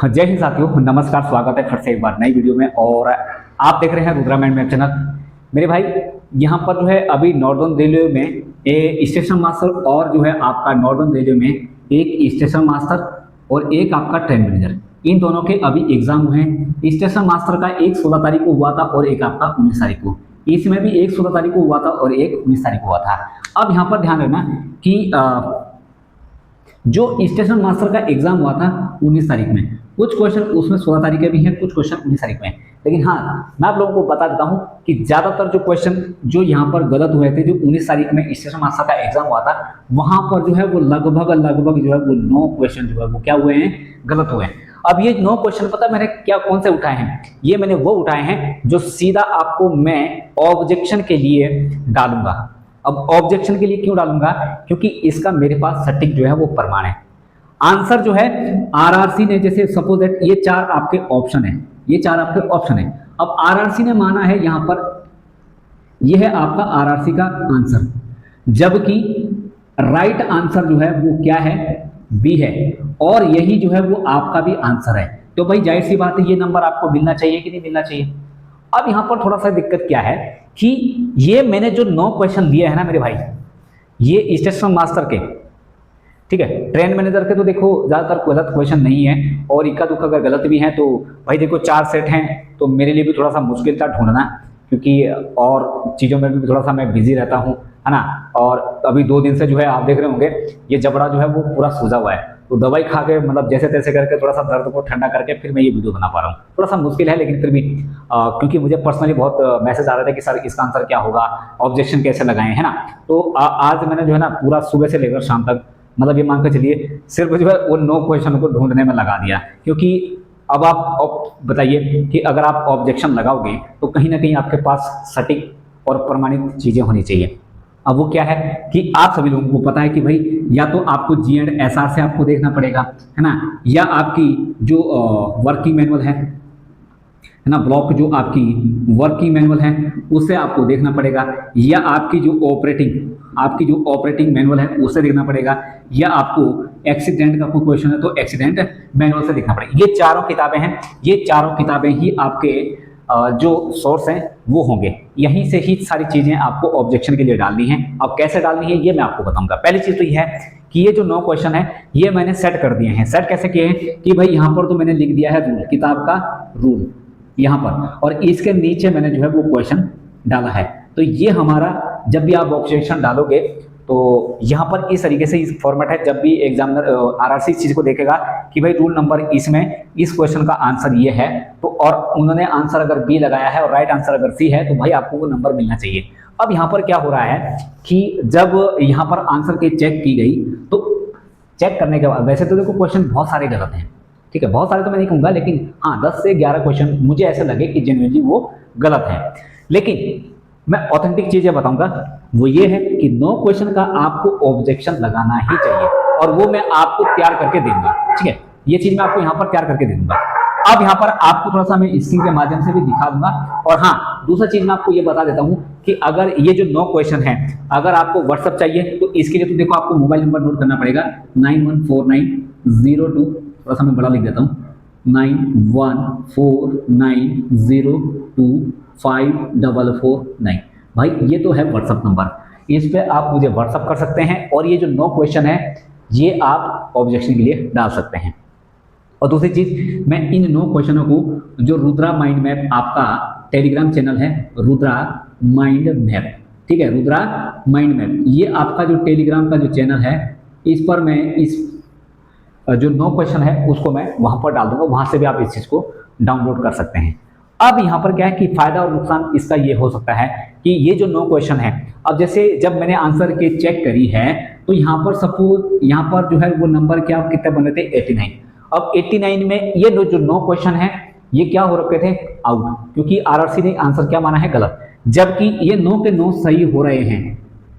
जय हिंद साथियों, नमस्कार। स्वागत है फिर से एक बार नई वीडियो में। और आप देख रहे हैं रुद्रा माइंड मैप चैनल। मेरे भाई, यहाँ पर जो है अभी नॉर्दर्न रेलवे में स्टेशन मास्टर और जो है आपका नॉर्दर्न रेलवे में एक स्टेशन मास्टर और एक आपका ट्रेन मैनेजर, इन दोनों के अभी एग्जाम हुए हैं। स्टेशन मास्टर का एक 16 तारीख को हुआ था और एक आपका 19 तारीख को। इसमें भी एक 16 तारीख को हुआ था और एक 19 तारीख को हुआ था। अब यहाँ पर ध्यान रखना कि जो स्टेशन मास्टर का एग्जाम हुआ था 19 तारीख में, कुछ क्वेश्चन उसमें 16 तारीख के भी हैं, कुछ क्वेश्चन 19 तारीख में। लेकिन हाँ, मैं आप लोगों को बता देता हूं कि ज्यादातर जो क्वेश्चन जो यहाँ पर गलत हुए थे, जो 19 तारीख में स्टेशन मास्टर का एग्जाम हुआ था, वहां पर जो है वो लगभग जो है वो 9 क्वेश्चन जो है वो क्या हुए हैं, गलत हुए हैं। अब ये 9 क्वेश्चन पता मैंने क्या कौन से उठाए हैं? ये मैंने वो उठाए हैं जो सीधा आपको मैं ऑब्जेक्शन के लिए डालूंगा। अब ऑब्जेक्शन के लिए क्यों डालूंगा? क्योंकि इसका मेरे पास सटीक जो है वो प्रमाण है। आंसर जो है आरआरसी ने, जैसे सपोज दैट ये 4 आपके ऑप्शन है, ये 4 आपके ऑप्शन है। अब आरआरसी ने माना है यहां पर, ये है आपका आरआरसी का आंसर, जबकि राइट आंसर जो है वो क्या है, बी है। और यही जो है वो आपका भी आंसर है। तो भाई जाहिर सी बात है, ये नंबर आपको मिलना चाहिए कि नहीं मिलना चाहिए। अब यहां पर थोड़ा सा दिक्कत क्या है कि ये मैंने जो 9 क्वेश्चन लिए हैं ना मेरे भाई, ये स्टेशन मास्टर के, ठीक है, ट्रेन मैनेजर के तो देखो ज्यादातर गलत क्वेश्चन नहीं है, और इक्का दुक्का अगर गलत भी हैं तो भाई देखो 4 सेट हैं, तो मेरे लिए भी थोड़ा सा मुश्किल था ढूंढना, क्योंकि और चीज़ों में भी थोड़ा सा मैं बिजी रहता हूँ, है ना। और अभी 2 दिन से जो है आप देख रहे होंगे ये जबड़ा जो है वो पूरा सूजा हुआ है, तो दवाई खा के मतलब जैसे तैसे करके थोड़ा सा दर्द को ठंडा करके फिर मैं ये वीडियो बना पा रहा हूँ। थोड़ा सा मुश्किल है, लेकिन फिर भी क्योंकि मुझे पर्सनली बहुत मैसेज आ रहे थे कि सर इसका आंसर क्या होगा, ऑब्जेक्शन कैसे लगाएं, है ना। तो आज मैंने जो है ना पूरा सुबह से लेकर शाम तक, मतलब ये मान के चलिए सिर्फ जो है वो 9 क्वेश्चन को ढूंढने में लगा दिया। क्योंकि अब आप बताइए कि अगर आप ऑब्जेक्शन लगाओगे तो कहीं ना कहीं आपके पास सटीक और प्रमाणित चीजें होनी चाहिए। अब वो क्या है कि आप सभी लोगों को पता है कि भाई या तो आपको G&SR से आपको देखना पड़ेगा, है ना, या आपकी जो वर्किंग मैनुअल है ना, ब्लॉक जो आपकी वर्किंग मैनुअल है उससे आपको देखना पड़ेगा, या आपकी जो ऑपरेटिंग मैनुअल है उससे देखना पड़ेगा, या आपको एक्सीडेंट का कोई क्वेश्चन है तो एक्सीडेंट मैनुअल से देखना पड़ेगा। ये चारों किताबें हैं, ये चारों किताबें ही आपके जो सोर्स हैं वो होंगे। यहीं से ही सारी चीजें आपको ऑब्जेक्शन के लिए डालनी है। अब कैसे डालनी है ये मैं आपको बताऊंगा। पहली चीज तो ये है कि ये जो 9 क्वेश्चन है ये मैंने सेट कर दिए हैं। सेट कैसे किए हैं कि भाई यहाँ पर तो मैंने लिख दिया है रूल, किताब का रूल यहाँ पर, और इसके नीचे मैंने जो है वो क्वेश्चन डाला है। तो ये हमारा, जब भी आप ऑब्जेक्शन डालोगे तो यहाँ पर इस तरीके से इस फॉर्मेट है। जब भी एग्जामिनर आरआरसी इस चीज को देखेगा कि भाई रूल नंबर इसमें इस क्वेश्चन का आंसर ये है, तो और उन्होंने आंसर अगर बी लगाया है और राइट आंसर अगर सी है, तो भाई आपको वो नंबर मिलना चाहिए। अब यहाँ पर क्या हो रहा है कि जब यहाँ पर आंसर की चेक की गई, तो चेक करने के बाद वैसे तो देखो क्वेश्चन बहुत सारे गलत हैं, ठीक है, बहुत सारे तो मैं नहीं कहूंगा, लेकिन हाँ 10 से 11 क्वेश्चन मुझे ऐसे लगे कि जेन्युइनली वो गलत है। लेकिन मैं ऑथेंटिक चीजें बताऊंगा, वो ये है कि 9 क्वेश्चन का आपको ऑब्जेक्शन लगाना ही चाहिए, और वो मैं आपको तैयार करके दूंगा, ठीक है, ये चीज मैं आपको यहाँ पर तैयार करके दे दूंगा। अब यहाँ पर आपको थोड़ा सा मैं स्क्रीन के माध्यम से भी दिखा दूंगा। और हाँ, दूसरा चीज मैं आपको ये बता देता हूँ कि अगर ये जो 9 क्वेश्चन है, अगर आपको व्हाट्सएप चाहिए तो इसके लिए तो देखो आपको मोबाइल नंबर नोट करना पड़ेगा 914902, थोड़ा सा मैं बड़ा लिख देता हूँ, 9149025449। भाई ये तो है व्हाट्सएप नंबर, इस पे आप मुझे व्हाट्सएप कर सकते हैं, और ये जो 9 क्वेश्चन है ये आप ऑब्जेक्शन के लिए डाल सकते हैं। और दूसरी चीज, मैं इन 9 क्वेश्चनों को, जो रुद्रा माइंड मैप आपका टेलीग्राम चैनल है, रुद्रा माइंड मैप, ठीक है, रुद्रा माइंड मैप, ये आपका जो टेलीग्राम का जो चैनल है, इस पर मैं इस जो 9 क्वेश्चन है उसको मैं वहां पर डाल दूंगा, वहां से भी आप इस चीज को डाउनलोड कर सकते हैं। अब यहाँ पर क्या है कि फायदा और नुकसान इसका ये हो सकता है कि ये जो 9 क्वेश्चन है, अब जैसे जब मैंने आंसर के चेक करी है, तो यहाँ पर सपोज यहाँ पर जो है वो नंबर क्या कितने बने थे, 89। अब 89 में ये जो 9 क्वेश्चन है ये क्या हो रखे थे, आउट, क्योंकि आरआरसी ने आंसर क्या माना है, गलत, जबकि ये 9 के 9 सही हो रहे हैं।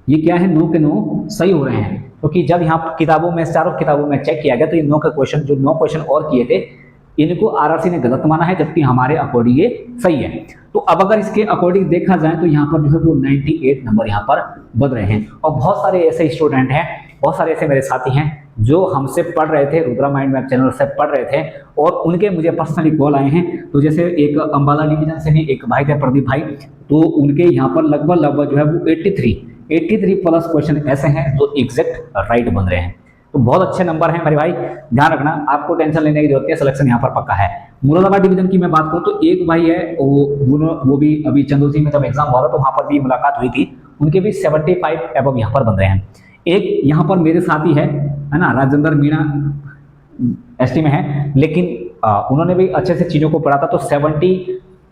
ये क्या है, 9 के 9 सही हो रहे हैं, क्योंकि जब यहाँ किताबों में, चारों किताबों में चेक किया गया तो ये 9 के क्वेश्चन, जो 9 क्वेश्चन और किए थे, इनको आरआरसी ने गलत माना है, जबकि हमारे अकॉर्डिंग ये सही है। तो अब अगर इसके अकॉर्डिंग देखा जाए तो यहाँ पर जो है वो 98 नंबर यहाँ पर बन रहे हैं। और बहुत सारे ऐसे स्टूडेंट हैं बहुत सारे ऐसे मेरे साथी हैं जो हमसे पढ़ रहे थे, रुद्रा माइंड मैप चैनल से पढ़ रहे थे और उनके मुझे पर्सनली कॉल आए हैं। तो जैसे एक अंबाला डिवीजन से भी एक भाई थे, प्रदीप भाई, तो उनके यहाँ पर लगभग जो है वो 83 प्लस क्वेश्चन ऐसे हैं जो एग्जैक्ट राइट बन रहे हैं। तो बहुत अच्छे नंबर हैं मेरे भाई, ध्यान रखना, आपको टेंशन लेने की जरूरत है, सिलेक्शन यहाँ पर पक्का है। मुरादाबाद डिवीजन की मैं बात करूँ तो एक भाई है, वो भी अभी चंदौसी में जब एग्जाम हुआ था तो वहाँ पर भी मुलाकात हुई थी, उनके भी 75 एबव यहाँ पर बन रहे हैं। एक यहाँ पर मेरे साथी है ना, राजेंद्र मीणा एसटी में है, लेकिन उन्होंने भी अच्छे से चीज़ों को पढ़ा था, तो 70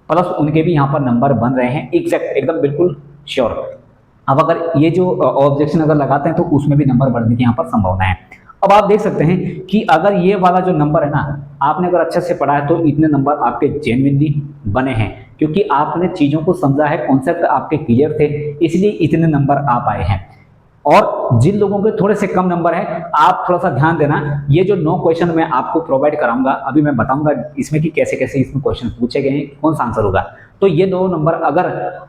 प्लस उनके भी यहाँ पर नंबर बन रहे हैं एग्जैक्ट, एकदम बिल्कुल श्योर। अब अगर ये जो ऑब्जेक्शन अगर लगाते हैं तो उसमें भी नंबर बढ़ने की यहाँ पर संभावना है। अब आप देख सकते हैं कि अगर ये वाला जो नंबर है ना, आपने अगर अच्छे से पढ़ा है तो इतने नंबर आपके जेन्युइनली बने हैं, क्योंकि आपने चीज़ों को समझा है, कॉन्सेप्ट आपके क्लियर थे, इसलिए इतने नंबर आप आए हैं। और जिन लोगों के थोड़े से कम नंबर है, आप थोड़ा सा ध्यान देना, ये जो 9 क्वेश्चन मैं आपको प्रोवाइड कराऊंगा, अभी मैं बताऊंगा इसमें कि कैसे कैसे इसमें क्वेश्चन पूछे गए हैं, कौन सा आंसर होगा। तो ये 9 नंबर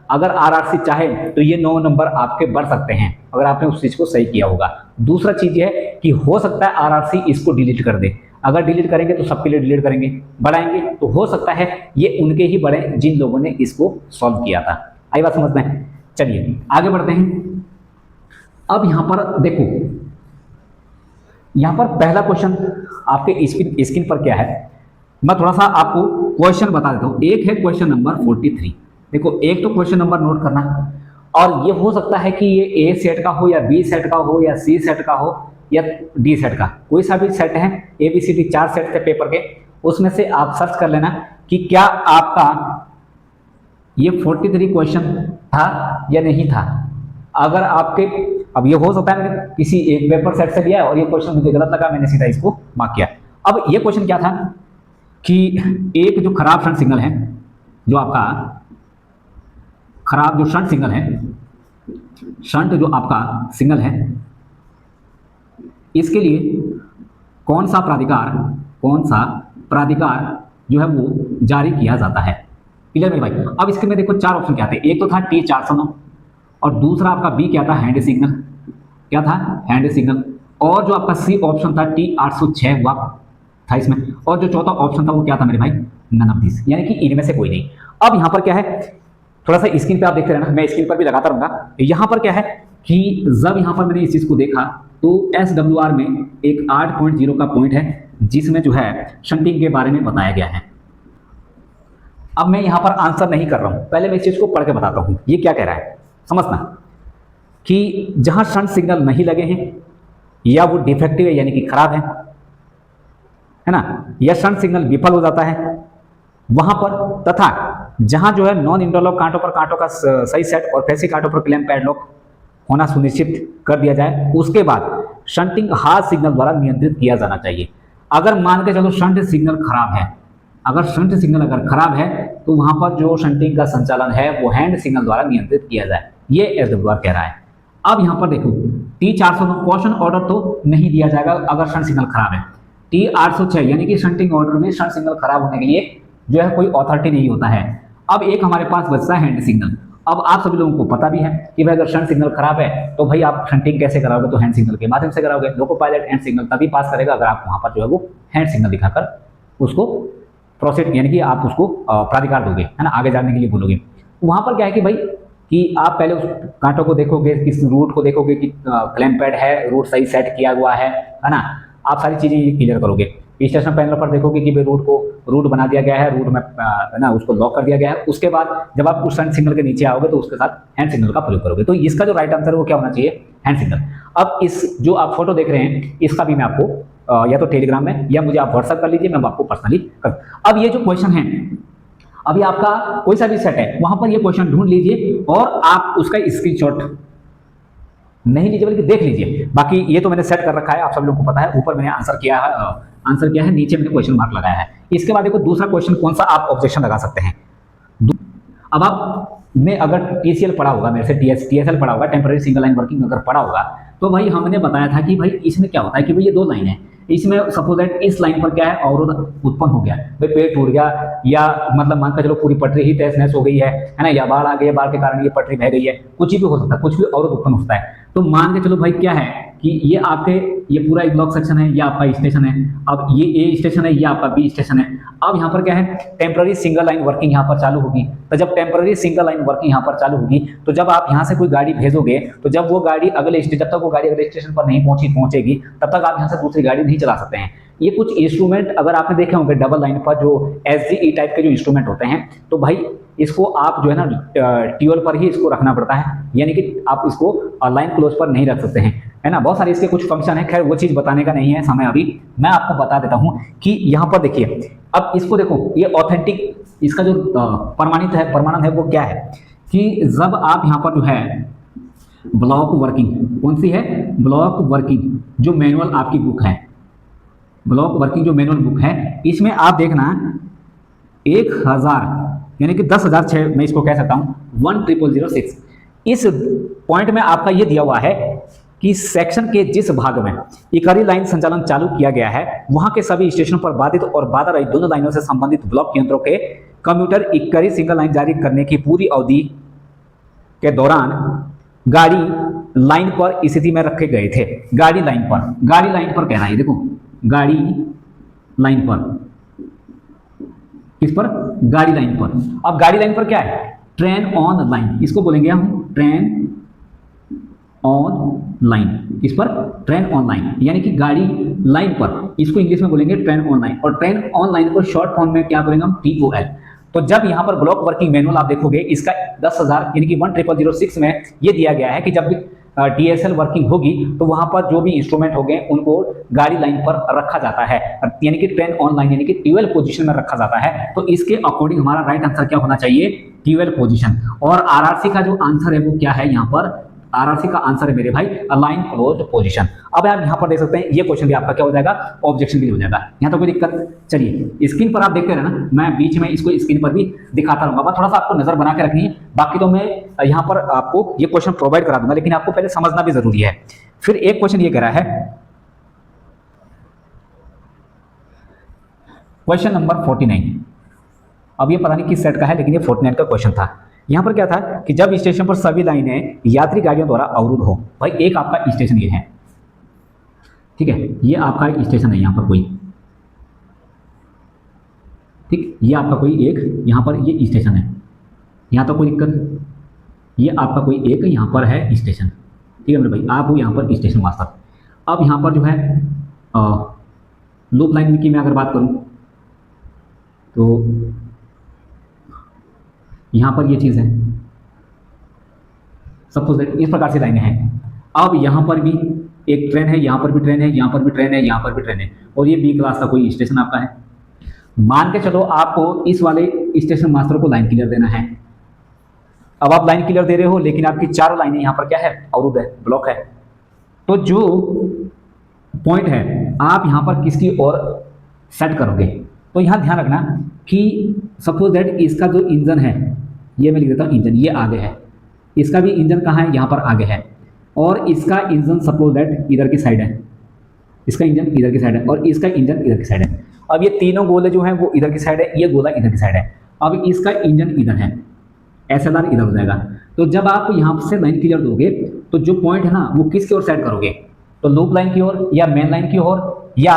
अगर आरआरसी चाहे तो ये 9 नंबर आपके बढ़ सकते हैं, अगर आपने उस चीज़ को सही किया होगा। दूसरा चीज़ है कि हो सकता है आरआरसी इसको डिलीट कर दे, अगर डिलीट करेंगे तो सबके लिए डिलीट करेंगे, बढ़ाएंगे तो हो सकता है ये उनके ही बढ़े जिन लोगों ने इसको सॉल्व किया था। आई बात समझ में? चलिए आगे बढ़ते हैं। अब यहां पर देखो, यहां पर पहला क्वेश्चन आपके स्क्रीन पर क्या है, मैं थोड़ा सा आपको क्वेश्चन बता देता हूं। एक है क्वेश्चन नंबर 43। देखो, एक तो क्वेश्चन नंबर नोट करना, और ये हो सकता है कि ये ए सेट का हो या बी सेट का हो या सी सेट का हो या डी सेट का, कोई सा भी सेट है, A B C D 4 set थे पेपर के, उसमें से आप सर्च कर लेना कि क्या आपका ये 43 क्वेश्चन था या नहीं था। अगर आपके, अब ये हो सकता है मैंने किसी एक पेपर सेट से लिया है और ये क्वेश्चन मुझे गलत लगा, मैंने सीधा इसको मार्क किया। अब ये क्वेश्चन क्या था कि एक जो खराब शंट सिग्नल है, जो आपका खराब जो शंट सिग्नल है, शंट जो आपका सिग्नल है, इसके लिए कौन सा प्राधिकार जो है वो जारी किया जाता है। क्लियर मेरे भाई? अब इसके में देखो 4 ऑप्शन क्या थे, एक तो था T409 और दूसरा आपका बी क्या था, हैंड सिग्नल, क्या था, हैंड सिग्नल, और जो आपका सी ऑप्शन था T806 हुआ था इसमें, और जो चौथा ऑप्शन था वो क्या था मेरे भाई, नन ऑफ दिस, यानी कि इनमें से कोई नहीं। अब यहाँ पर क्या है, थोड़ा सा स्क्रीन पे आप देखते रहना, मैं स्क्रीन पर भी लगाता रहूंगा। यहाँ पर क्या है कि जब यहाँ पर मैंने इस चीज को देखा तो SWR में एक 8.0 का पॉइंट है जिसमें जो है शंटिंग के बारे में बताया गया है। अब मैं यहाँ पर आंसर नहीं कर रहा हूँ, पहले मैं इस चीज को पढ़ के बताता हूँ ये क्या कह रहा है। समझना कि जहां शंट सिग्नल नहीं लगे हैं या वो डिफेक्टिव है यानी कि खराब है ना, या शंट सिग्नल विफल हो जाता है वहां पर, तथा जहां जो है नॉन इंटरलॉक कांटों पर कांटों का सही सेट और फेसी कांटों पर क्लैंप पैडलॉक होना सुनिश्चित कर दिया जाए, उसके बाद शंटिंग हार्ड सिग्नल द्वारा नियंत्रित किया जाना चाहिए। अगर मान के चलो शंट सिग्नल खराब है, अगर शंट सिग्नल अगर खराब है तो वहां पर जो शंटिंग का संचालन है वो हैंड सिग्नल द्वारा नियंत्रित किया जाए, ये SWR कह रहा है। अब यहां पर देखो T409 क्वेश्चन ऑर्डर तो नहीं दिया जाएगा अगर शंट सिग्नल खराब है। T806 यानी कि शंटिंग ऑर्डर में शंट सिग्नल खराब होने के लिए जो है कोई अथॉरिटी नहीं होता है। अब एक हमारे पास बचता है हैंड सिग्नल। अब आप सभी लोगों को पता भी है कि भाई अगर शंट सिग्नल खराब है तो भाई आप शंटिंग कैसे कराओगे, तो हैंड सिग्नल के माध्यम से कराओगे। लोको पायलट हैंड सिग्नल तभी पास करेगा अगर आप वहां पर जो है वो हैंड सिग्नल दिखाकर उसको प्रोसीड यानी कि आप उसको प्राधिकार दोगे, है ना, आगे जाने के लिए बोलोगे। वहां पर क्या है कि भाई कि आप पहले उस कांटों को देखोगे, किस रूट को देखोगे कि क्लैंप पैड है, रूट सही सेट किया हुआ है ना, आप सारी चीजें ये क्लियर करोगे। स्टेशन पैनल पर देखोगे कि भाई रूट बना दिया गया है, रूट में ना उसको लॉक कर दिया गया है। उसके बाद जब आप उस शंट सिग्नल के नीचे आओगे तो उसके साथ हैंड सिग्नल का प्रयोग करोगे। तो इसका जो राइट आंसर है वो क्या होना चाहिए, हैंड सिग्नल। अब इस जो आप फोटो देख रहे हैं इसका भी मैं आपको या तो टेलीग्राम में या मुझे आप व्हाट्सएप कर लीजिए, मैं आपको पर्सनली कर। अब ये जो क्वेश्चन है, अभी आपका कोई सा भी सेट है वहां पर ये क्वेश्चन ढूंढ लीजिए और आप उसका स्क्रीनशॉट नहीं लीजिए बल्कि देख लीजिए। बाकी ये तो मैंने सेट कर रखा है, आप सब लोगों को पता है। ऊपर मैंने आंसर किया है, नीचे मैंने क्वेश्चन मार्क लगाया है। इसके बाद देखो दूसरा क्वेश्चन कौन सा आप ऑब्जेक्शन लगा सकते हैं। अब आपने अगर TCL पढ़ा होगा, मेरे से TSL पढ़ा होगा, टेम्पररी सिंगल लाइन वर्किंग अगर पढ़ा होगा, तो भाई हमने बताया था कि भाई इसमें क्या होता है कि भाई ये 2 लाइन है, इसमें सपोज दैट इस लाइन पर क्या है, अवरोध उत्पन्न हो गया, भाई पेड़ टूट गया, या मतलब मान कर चलो पूरी पटरी ही तहस नहस हो गई है ना, या बाढ़ आ गई है, बाढ़ के कारण ये पटरी बह गई है, कुछ भी हो सकता है, कुछ भी अवरोध उत्पन्न होता है। तो मान के चलो भाई क्या है कि ये आपके ये पूरा एक ब्लॉक सेक्शन है, ये आपका स्टेशन है, अब ये ए स्टेशन है, ये आपका बी स्टेशन है। अब यहाँ पर क्या है, टेम्पररी सिंगल लाइन वर्किंग यहाँ पर चालू होगी। तो जब टेम्पररी सिंगल लाइन वर्किंग यहाँ पर चालू होगी, तो जब आप यहाँ से कोई गाड़ी भेजोगे, तो जब वो गाड़ी अगले स्टेशन, जब तक वो गाड़ी अगले स्टेशन पर नहीं पहुंचेगी, तब तक आप यहाँ से दूसरी गाड़ी नहीं चला सकते हैं। ये कुछ इंस्ट्रूमेंट अगर आपने देखे होंगे डबल लाइन पर, जो एसजीई टाइप के जो इंस्ट्रूमेंट होते हैं, तो भाई इसको आप जो है ना ट्यूबवेल पर ही इसको रखना पड़ता है, यानी कि आप इसको लाइन क्लोज पर नहीं रख सकते हैं, है ना। बहुत सारे इसके कुछ फंक्शन है, खैर वो चीज बताने का नहीं है समय अभी, मैं आपको बता देता हूं कि यहाँ पर देखिए, अब इसको देखो, ये ऑथेंटिक, इसका जो प्रमाणित है वो क्या है कि जब आप यहाँ पर जो है ब्लॉक वर्किंग, कौन सी है, ब्लॉक वर्किंग जो मैनुअल आपकी बुक है, ब्लॉक वर्किंग जो मैनुअल बुक है, इसमें आप देखना 1000 यानी कि 10,006 मैं इसको कह सकता हूं 10006, इस पॉइंट में आपका ये दिया हुआ है कि सेक्शन के जिस भाग में इकाई लाइन संचालन चालू किया गया है, वहां के सभी स्टेशनों पर बाधित और बाधा रहित दोनों लाइनों से संबंधित ब्लॉक यंत्रों के कम्यूटर इकाई सिंगल लाइन जारी करने की पूरी अवधि के दौरान गाड़ी लाइन पर स्थिति में रखे गए थे। गाड़ी लाइन पर कह रहा है, देखो गाड़ी लाइन पर, किस पर, गाड़ी लाइन पर। अब गाड़ी लाइन पर क्या है, ट्रेन ऑन लाइन, इसको बोलेंगे हम ट्रेन ऑन लाइन, इस पर ट्रेन ऑन लाइन, यानी कि गाड़ी लाइन पर, इसको इंग्लिश में बोलेंगे ट्रेन ऑन लाइन, और ट्रेन ऑन लाइन को शॉर्ट फॉर्म में क्या बोलेंगे हम, TOL। तो जब यहाँ पर ब्लॉक वर्किंग मैनुअल आप देखोगे, इसका 10,000 यानी कि 10006 में ये दिया गया है कि जब भी DSL वर्किंग होगी, तो वहां पर जो भी इंस्ट्रूमेंट हो गए उनको गाड़ी लाइन पर रखा जाता है, यानी कि ट्रेन ऑन लाइन यानी कि ट्यूबवेल पोजीशन में रखा जाता है। तो इसके अकॉर्डिंग हमारा राइट आंसर क्या होना चाहिए, ट्यूबवेल पोजीशन। और RRC का जो आंसर है वो क्या है, यहाँ पर RRC का आंसर है मेरे भाई अलाइन क्लोज्ड पोजीशन। अब आप यहाँ पर देख सकते हैं, ये क्वेश्चन भी आपका क्या हो जाएगा, ऑब्जेक्शन भी हो जाएगा, यहाँ तो कोई दिक्कत। चलिए स्क्रीन पर आप देखते रहना, मैं बीच में इसको स्क्रीन पर भी दिखाता रहूंगा, बस थोड़ा सा आपको नजर बना के रखनी है, बाकी तो मैं यहाँ पर आपको ये क्वेश्चन प्रोवाइड करा दूंगा, लेकिन आपको पहले समझना भी जरूरी है। फिर एक क्वेश्चन ये कह रहा है, क्वेश्चन नंबर 49, अब ये पता नहीं किस सेट का है, लेकिन ये 49 का क्वेश्चन था। यहां पर क्या था कि जब स्टेशन पर सभी लाइनें यात्री गाड़ियों द्वारा अवरुद्ध हो, भाई एक आपका स्टेशन ये है, ठीक है, ये आपका स्टेशन है यहां पर कोई, ठीक, ये आपका कोई एक यहां पर ये स्टेशन है, यहां तो कोई दिक्कत, ये आपका कोई एक यहां पर है स्टेशन, ठीक है मेरे भाई, आप हो यहां पर स्टेशन मास्टर। अब यहां पर जो है लूप लाइन की मैं अगर बात करूं, तो यहां पर ये चीज है, सपोज दैट इस प्रकार से लाइनें हैं। अब यहां पर भी एक ट्रेन है, यहां पर भी ट्रेन है, यहां पर भी ट्रेन है, यहां पर भी ट्रेन है, और ये बी क्लास का कोई स्टेशन आपका है। मान के चलो आपको इस वाले स्टेशन मास्टर को लाइन क्लियर देना है। अब आप लाइन क्लियर दे रहे हो, लेकिन आपकी चारों लाइनें यहां पर क्या है, अवरुद्ध है, ब्लॉक है। तो जो पॉइंट है आप यहां पर किसकी ओर सेट करोगे, तो यहां ध्यान रखना कि सपोज दैट इसका जो इंजन है, ये मैं लिख देता हूं इंजन, ये आगे है, इसका भी इंजन कहाँ है, यहाँ पर आगे है, और इसका इंजन सपोज दैट इधर की साइड है, इसका इंजन इधर की साइड है, और इसका इंजन इधर की साइड है। अब ये तीनों गोले जो हैं वो इधर की साइड है, ये गोला इधर की साइड है। अब इसका इंजन इधर है, SLR इधर हो जाएगा। तो जब आप यहाँ से लाइन क्लियर दोगे, तो जो पॉइंट है ना वो किसकी ओर सेट करोगे, तो लूप लाइन की ओर, या मेन लाइन की ओर, या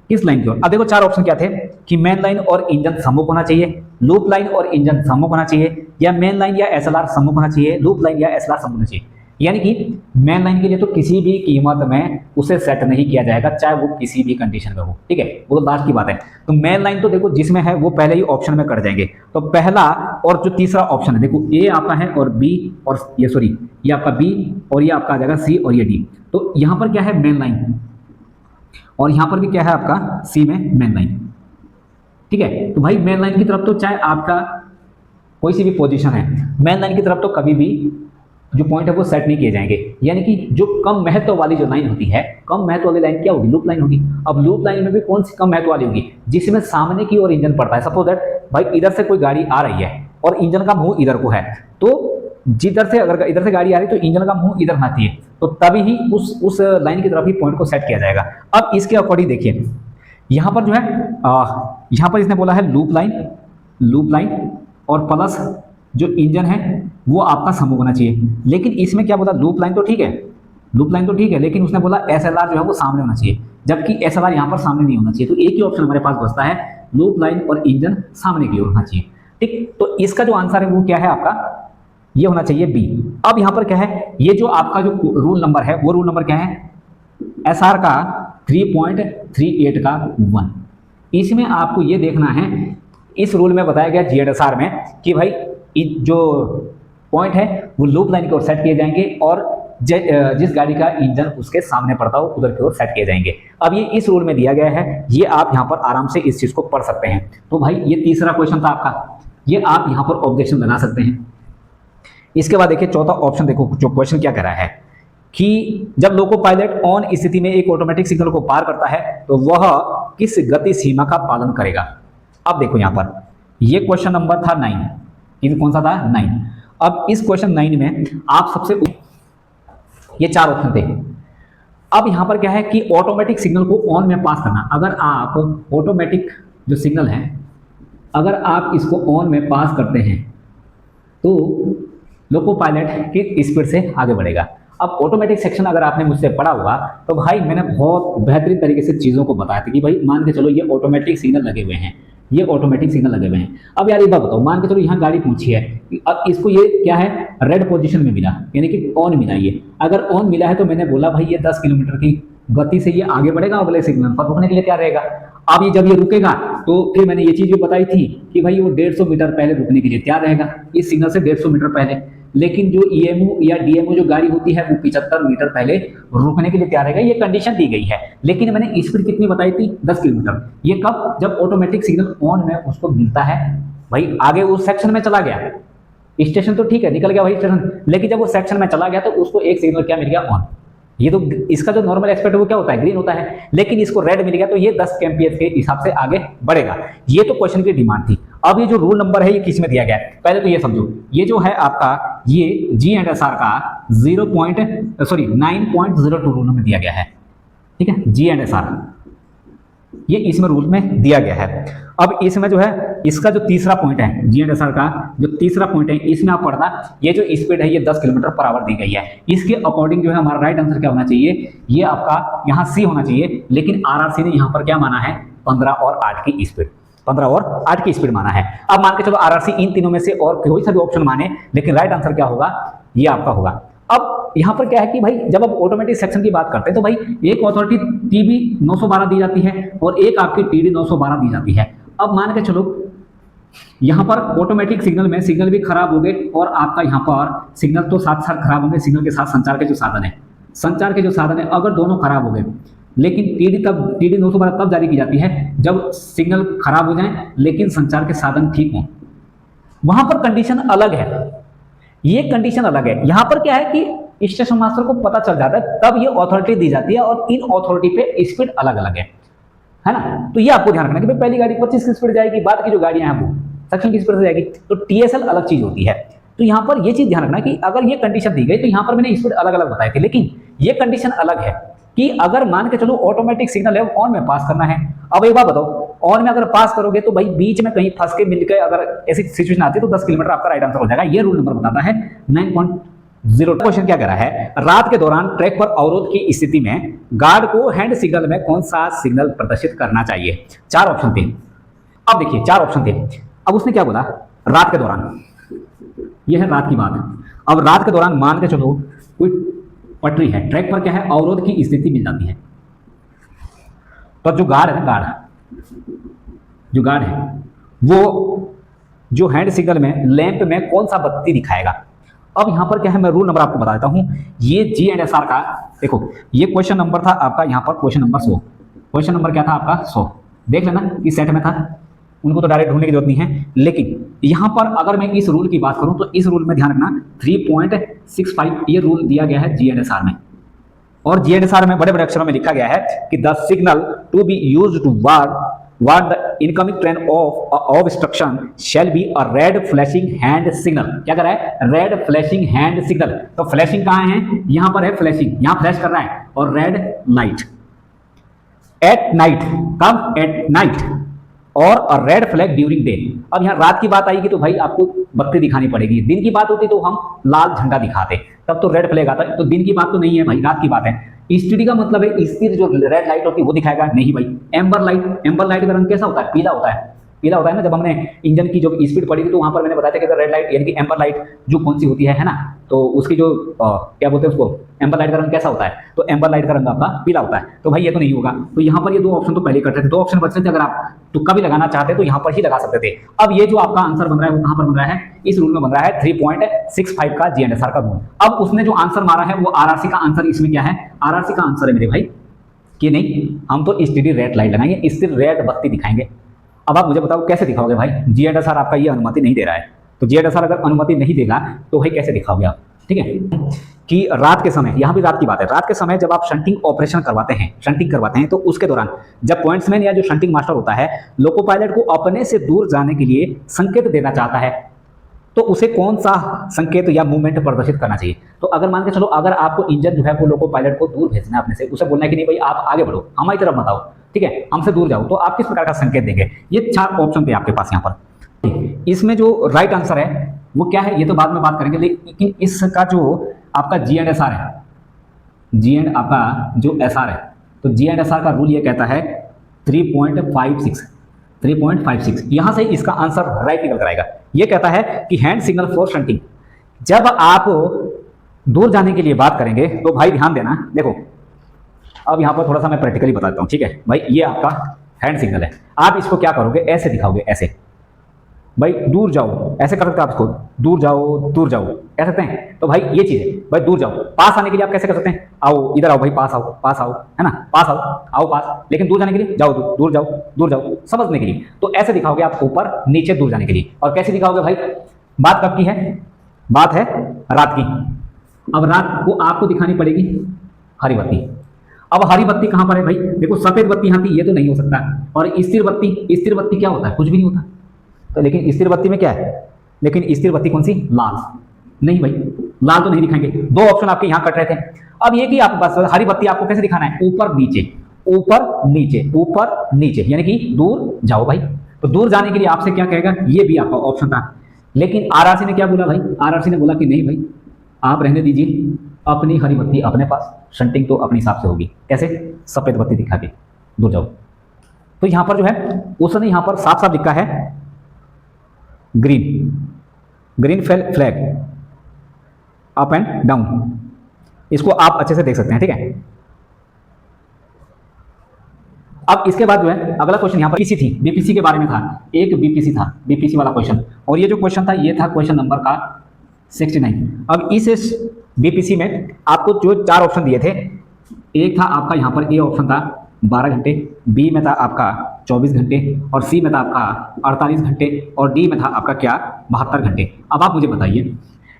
किस लाइन की ओर। अब देखो चार ऑप्शन क्या थे कि मेन लाइन और इंजन सम्मुख होना चाहिए, लूप लाइन और इंजन सम्मुख होना चाहिए, या मेन लाइन या SLR सम्मुख होना चाहिए, लूप लाइन या SLR सम्मुख होना चाहिए। यानी कि मेन लाइन के लिए तो किसी भी कीमत में उसे सेट नहीं किया जाएगा, चाहे वो किसी भी कंडीशन में हो, ठीक है, वो तो लास्ट की बात है। तो मेन लाइन तो देखो जिसमें है वो पहले ही ऑप्शन में कट जाएंगे। तो पहला और जो तीसरा ऑप्शन है, देखो ए आपका है और बी, और ये सॉरी ये आपका बी, और ये आपका आ जाएगा सी, और ये डी। तो यहाँ पर क्या है, मेन लाइन, और यहाँ पर भी क्या है आपका सी में मेन लाइन, ठीक है। तो भाई मेन लाइन की तरफ तो चाहे आपका कोई सी भी पोजीशन है, मेन लाइन की तरफ तो कभी भी जो पॉइंट है वो सेट नहीं किए जाएंगे। यानी कि जो कम महत्व वाली जो लाइन होती है, कम महत्व वाली लाइन क्या होगी, लूप लाइन होगी। अब लूप लाइन में भी कौन सी कम महत्व वाली होगी, जिसमें सामने की ओर इंजन पड़ता है। सपोज दैट भाई इधर से कोई गाड़ी आ रही है और इंजन का मुंह इधर को है, तो जिधर से अगर इधर से गाड़ी आ रही है तो इंजन का मुंह इधर आती है, तो तभी ही उस लाइन की तरफ ही पॉइंट को सेट किया जाएगा। अब इसके अकॉर्डिंग देखिए, यहाँ पर जो है यहाँ पर इसने बोला है लूप लाइन और प्लस जो इंजन है वो आपका सम्मुख होना चाहिए। लेकिन इसमें क्या बोला, लूप लाइन तो ठीक है, लूप लाइन तो ठीक है, लेकिन उसने बोला SLR जो है वो सामने होना चाहिए, जबकि SLR यहाँ पर सामने नहीं होना चाहिए। तो एक ही ऑप्शन हमारे पास बचता है, लूप लाइन और इंजन सामने की ओर होना चाहिए। ठीक, तो इसका जो आंसर है वो क्या है आपका, ये होना चाहिए बी। अब यहाँ पर क्या है, ये जो आपका जो रूल नंबर है वो रूल नंबर क्या है, SR का 3.38 का 1। इसमें आपको ये देखना है, इस रूल में बताया गया GNSR में कि भाई जो पॉइंट है वो लूप लाइन की ओर सेट किए जाएंगे और जिस गाड़ी का इंजन उसके सामने पड़ता हो उधर की ओर सेट किए जाएंगे। अब ये इस रूल में दिया गया है, ये आप यहाँ पर आराम से इस चीज को पढ़ सकते हैं। तो भाई ये तीसरा क्वेश्चन था आपका, ये आप यहाँ पर ऑब्जेक्शन बना सकते हैं। इसके बाद देखिए चौथा ऑप्शन, देखो जो क्वेश्चन क्या कह रहा है कि जब लोको पायलट ऑन स्थिति में एक ऑटोमेटिक सिग्नल को पार करता है तो वह किस गति सीमा का पालन करेगा। अब देखो यहाँ पर ये क्वेश्चन नंबर था 9, कौन सा था 9। अब इस क्वेश्चन 9 में आप सबसे ये 4 ऑप्शन थे। अब यहाँ पर क्या है कि ऑटोमेटिक सिग्नल को ऑन में पास करना, अगर आप ऑटोमेटिक जो सिग्नल है अगर आप इसको ऑन में पास करते हैं तो लोको पायलट की स्पीड से आगे बढ़ेगा। अब ऑटोमेटिक सेक्शन अगर आपने मुझसे पढ़ा हुआ तो भाई मैंने बहुत बेहतरीन तरीके से चीज़ों को बताया था कि भाई मान के चलो ये ऑटोमेटिक सिग्नल लगे हुए हैं, ये ऑटोमेटिक सिग्नल लगे हुए हैं। अब यार एक बात बताओ, मान के चलो यहाँ गाड़ी पहुंची है, अब इसको ये क्या है रेड पोजीशन में मिला, यानी कि ऑन मिला। ये अगर ऑन मिला है तो मैंने बोला भाई ये 10 किलोमीटर की गति से ये आगे बढ़ेगा अगले सिग्नल पर, रुकने के लिए क्या रहेगा। अब ये जब ये रुकेगा तो फिर मैंने ये चीज़ भी बताई थी कि भाई वो 150 मीटर पहले रुकने के लिए तैयार रहेगा, इस सिग्नल से 150 मीटर पहले। लेकिन जो EMO या DMO जो गाड़ी होती है वो 75 मीटर पहले रुकने के लिए तैयार रहेगा, ये कंडीशन दी गई है। लेकिन मैंने स्पीड कितनी बताई थी, 10 किलोमीटर। ये कब, जब ऑटोमेटिक सिग्नल ऑन में उसको मिलता है, भाई आगे उस सेक्शन में चला गया, स्टेशन तो ठीक है निकल गया वही स्टेशन, लेकिन जब वो सेक्शन में चला गया तो उसको एक सिग्नल क्या मिल गया, ऑन। ये तो इसका जो नॉर्मल एक्सपेक्ट है वो क्या होता है, ग्रीन होता है, लेकिन इसको रेड मिल गया तो ये 10 एम्पियर के हिसाब से आगे बढ़ेगा। ये तो क्वेश्चन की डिमांड थी। अब ये जो रूल नंबर है ये किस में दिया गया है, पहले तो ये समझो, ये जो है आपका ये GNSR का 9.02 रूल में दिया गया है, ठीक है, GNSR ये इसमें रूल में दिया गया है। अब इसमें जो है इसका जो तीसरा पॉइंट है, GNSR का जो तीसरा पॉइंट है, इसमें आप पढ़ना ये जो स्पीड है ये 10 किलोमीटर पर आवर दी गई है। इसके अकॉर्डिंग जो है हमारा राइट आंसर क्या होना चाहिए, ये आपका यहाँ C होना चाहिए, लेकिन RRC ने यहाँ पर क्या माना है, 15 और 8 की स्पीड, 15 और 8 की स्पीड माना है। अब मान के चलो RRC इन तीनों में से और कोई सा भी ऑप्शन माने, लेकिन राइट आंसर क्या होगा, ये आपका होगा। अब यहाँ पर क्या है कि भाई जब आप ऑटोमेटिक सेक्शन की बात करते हैं तो भाई एक अथॉरिटी TB 912 दी जाती है और एक आपकी TD 912 दी जाती है। अब मान के चलो यहाँ पर ऑटोमेटिक सिग्नल में सिग्नल भी खराब हो गए और आपका यहाँ पर सिग्नल तो साथ साथ खराब होंगे, सिग्नल के साथ संचार के जो साधन है, संचार के जो साधन है अगर दोनों खराब हो गए, लेकिन TD 912 तब जारी की जाती है जब सिग्नल खराब हो जाए लेकिन संचार के साधन ठीक हों। वहां पर कंडीशन अलग है, ये कंडीशन अलग है। यहाँ पर क्या है कि स्टेशन मास्टर को पता चल जाता है तब ये अथॉरिटी दी जाती है और इन अथॉरिटी पे स्पीड अलग अलग है ना। तो ये आपको ध्यान रखना कि भाई पहली गाड़ी 25 की स्पीड जाएगी, बाद की जो गाड़ियां हैं वो सेक्शन की स्पीड से जाएगी, तो TSL अलग चीज होती है। तो यहाँ पर ये चीज ध्यान रखना कि अगर ये कंडीशन दी गई तो यहाँ पर मैंने स्पीड अलग अलग बताई थी, लेकिन ये कंडीशन अलग है कि अगर मान के चलो ऑटोमेटिक सिग्नल है ऑन में पास करना है। अब एक बात बताओ, ऑन में अगर पास करोगे तो भाई बीच में कहीं फंस के मिल गए, अगर ऐसी सिचुएशन आती है तो 10 किलोमीटर आपका राइट आंसर हो जाएगा। ये रूल नंबर बताता है 9.0। क्वेश्चन क्या कह रहा है, रात के दौरान ट्रैक पर अवरोध की स्थिति में गार्ड को हैंड सिग्नल में कौन सा सिग्नल प्रदर्शित करना चाहिए। 4 ऑप्शन थे। अब देखिए 4 ऑप्शन थे। अब उसने क्या बोला, रात के दौरान, यह है रात की बात। अब रात के दौरान मान के चलो कोई पटरी है, ट्रैक पर क्या है अवरोध की स्थिति मिल जाती है, तो जो गार्ड है ना, जो गार्ड है वो जो हैंड सिग्नल में लैंप में कौन सा बत्ती दिखाएगा। अब यहां पर क्या है, मैं रूल नंबर आपको बता देता हूं। ये GNSR का देखो, ये क्वेश्चन नंबर था आपका यहाँ पर क्वेश्चन नंबर 100। क्वेश्चन नंबर क्या था आपका 100, देख लेना इस सेट में था, उनको तो डायरेक्ट ढूंढने की जरूरत नहीं है। लेकिन यहाँ पर अगर मैं इस रूल की बात करूं तो इस रूल में ध्यान रखना 3.65 ये रूल दिया गया है GNSR में, और GNSR में बड़े बड़े अक्षरों में लिखा गया है कि the signal to be used to warn the incoming train of obstruction shall be a red flashing hand signal. क्या कर रहा है, रेड फ्लैशिंग हैंड सिग्नल। तो फ्लैशिंग कहाँ है, यहाँ पर है फ्लैशिंग, यहाँ फ्लैश कर रहा है, और रेड लाइट एट नाइट, कब एट नाइट, और रेड फ्लैग ड्यूरिंग डे। अब यहाँ रात की बात आएगी तो भाई आपको बत्ती दिखानी पड़ेगी, दिन की बात होती तो हम लाल झंडा दिखाते, तब तो रेड फ्लैग आता है। तो दिन की बात तो नहीं है भाई, रात की बात है। स्टीडी का मतलब है स्थिर जो रेड लाइट होती है वो दिखाएगा, नहीं भाई। एम्बर लाइट, एम्बर लाइट का रंग कैसा होता है? पीला होता है, पीला होता है ना। जब हमने इंजन की जो स्पीड पड़ी थी तो वहां पर मैंने बताया था कि रेड लाइट यानी कि एम्बर लाइट जो कौन सी होती है ना, तो उसकी जो क्या बोलते हैं उसको, एम्बर लाइट का रंग कैसा होता है? तो एम्बर लाइट का रंग आपका पीला होता है। तो भाई ये तो नहीं होगा। तो यहाँ पर ये दो ऑप्शन तो पहले करते थे, दो ऑप्शन बच रहे थे। अगर आप तुक्का भी लगाना चाहते तो यहाँ पर ही लगा सकते थे। अब ये जो आपका आंसर बन रहा है वो कहां पर बन रहा है? इस रूल में बन रहा है 3.65 का जीएनएसआर का रूल। अब उसने जो आंसर मारा है वो आरआरसी का आंसर इसमें क्या है? आरआरसी का आंसर है मेरे भाई कि नहीं, हम तो स्टीडी रेड लाइट लगाएंगे, स्थिर रेड बत्ती दिखाएंगे। अब आप मुझे बताओ कैसे दिखाओगे भाई? जीएनएसआर आपका ये अनुमति नहीं दे रहा है। तो जीएनएसआर अगर अनुमति नहीं देगा तो भाई कैसे दिखाओगे आप? ठीक है कि रात के समय, यहां भी रात की बात है, रात के समय जब आप शंटिंग ऑपरेशन करवाते हैं, शंटिंग करवाते हैं, तो उसके दौरान जब पॉइंट्समैन या जो शंटिंग मास्टर होता है लोको पायलट को अपने से दूर जाने के लिए संकेत देना चाहता है, तो उसे कौन सा संकेत या मूवमेंट प्रदर्शित करना चाहिए? तो अगर मान के चलो, अगर आपको इंजन जो है वो लोको पायलट को दूर भेजना है अपने से, उसे बोलना है कि नहीं भाई आप आगे बढ़ो, हमारी तरफ मत आओ, ठीक है, हमसे दूर जाओ, तो आप किस प्रकार का संकेत देंगे? ये 4 ऑप्शन थे आपके पास यहाँ पर। इसमें जो राइट आंसर है वो क्या है ये तो बाद में बात करेंगे, लेकिन इसका जो आपका जी एंड एस आर है, जी एंड आपका जो एस आर है, तो जी एंड एस आर का रूल ये कहता है 3.56 यहां से इसका आंसर राइट निकल कर आएगा। ये कहता है कि हैंड सिग्नल फॉर शंटिंग, जब आप दूर जाने के लिए बात करेंगे तो भाई ध्यान देना, देखो अब यहां पर थोड़ा सा मैं प्रैक्टिकली बताता हूं, ठीक है भाई। ये आपका हैंड सिग्नल है, आप इसको क्या करोगे? ऐसे दिखाओगे, ऐसे भाई दूर जाओ, ऐसे कर सकते हैं आप इसको, दूर जाओ दूर जाओ, कह सकते हैं। तो भाई ये चीज है भाई, दूर जाओ। पास आने के लिए आप कैसे कर सकते हैं? आओ इधर आओ भाई, पास आओ, है ना, पास आओ पास। लेकिन दूर जाने के लिए जाओ दूर जाओ दूर जाओ, समझने के लिए तो ऐसे दिखाओगे आप, ऊपर नीचे दूर जाने के लिए। और कैसे दिखाओगे भाई? बात कब की है? बात है रात की। अब रात को आपको दिखानी पड़ेगी हरी बत्ती। अब हरी बत्ती कहां पर है भाई? देखो सफेद बत्ती यहां थी, ये तो नहीं हो सकता। और स्थिर बत्ती क्या होता है? कुछ भी नहीं होता। तो लेकिन स्थिर बत्ती में क्या है? लेकिन स्थिर बत्ती कौन सी? लाल। नहीं भाई, लाल तो नहीं दिखाएंगे। 2 ऑप्शन आपके यहां कट रहे थे। अब ये कि आपके पास हरी बत्ती आपको कैसे दिखाना है? ऊपर नीचे, ऊपर नीचे, ऊपर नीचे, यानी कि दूर जाओ भाई। तो दूर जाने के लिए आपसे क्या कहेगा? ये भी आपका ऑप्शन था। लेकिन आरआरसी ने क्या बोला भाई? आरआरसी ने बोला कि नहीं भाई, आप रहने दीजिए, अपनी हरी बत्ती अपने पास, शंटिंग तो अपने हिसाब से होगी। कैसे? सफेद बत्ती दिखा के दूर जाओ। तो यहां पर जो है उसने यहां पर साफ साफ लिखा है green flag up and down. इसको आप अच्छे से देख सकते हैं, ठीक है। अब इसके बाद जो है अगला क्वेश्चन यहां पर बीपीसी थी, बीपीसी के बारे में था, एक बीपीसी था, बीपीसी वाला क्वेश्चन। और ये जो क्वेश्चन था ये था क्वेश्चन नंबर का 69। अब इस बीपीसी में आपको जो 4 ऑप्शन दिए थे, एक था आपका यहां पर ए ऑप्शन था 12 घंटे, बी में था आपका 24 घंटे, और सी में था आपका 48 घंटे, और डी में था आपका क्या? 72 घंटे। अब आप मुझे बताइए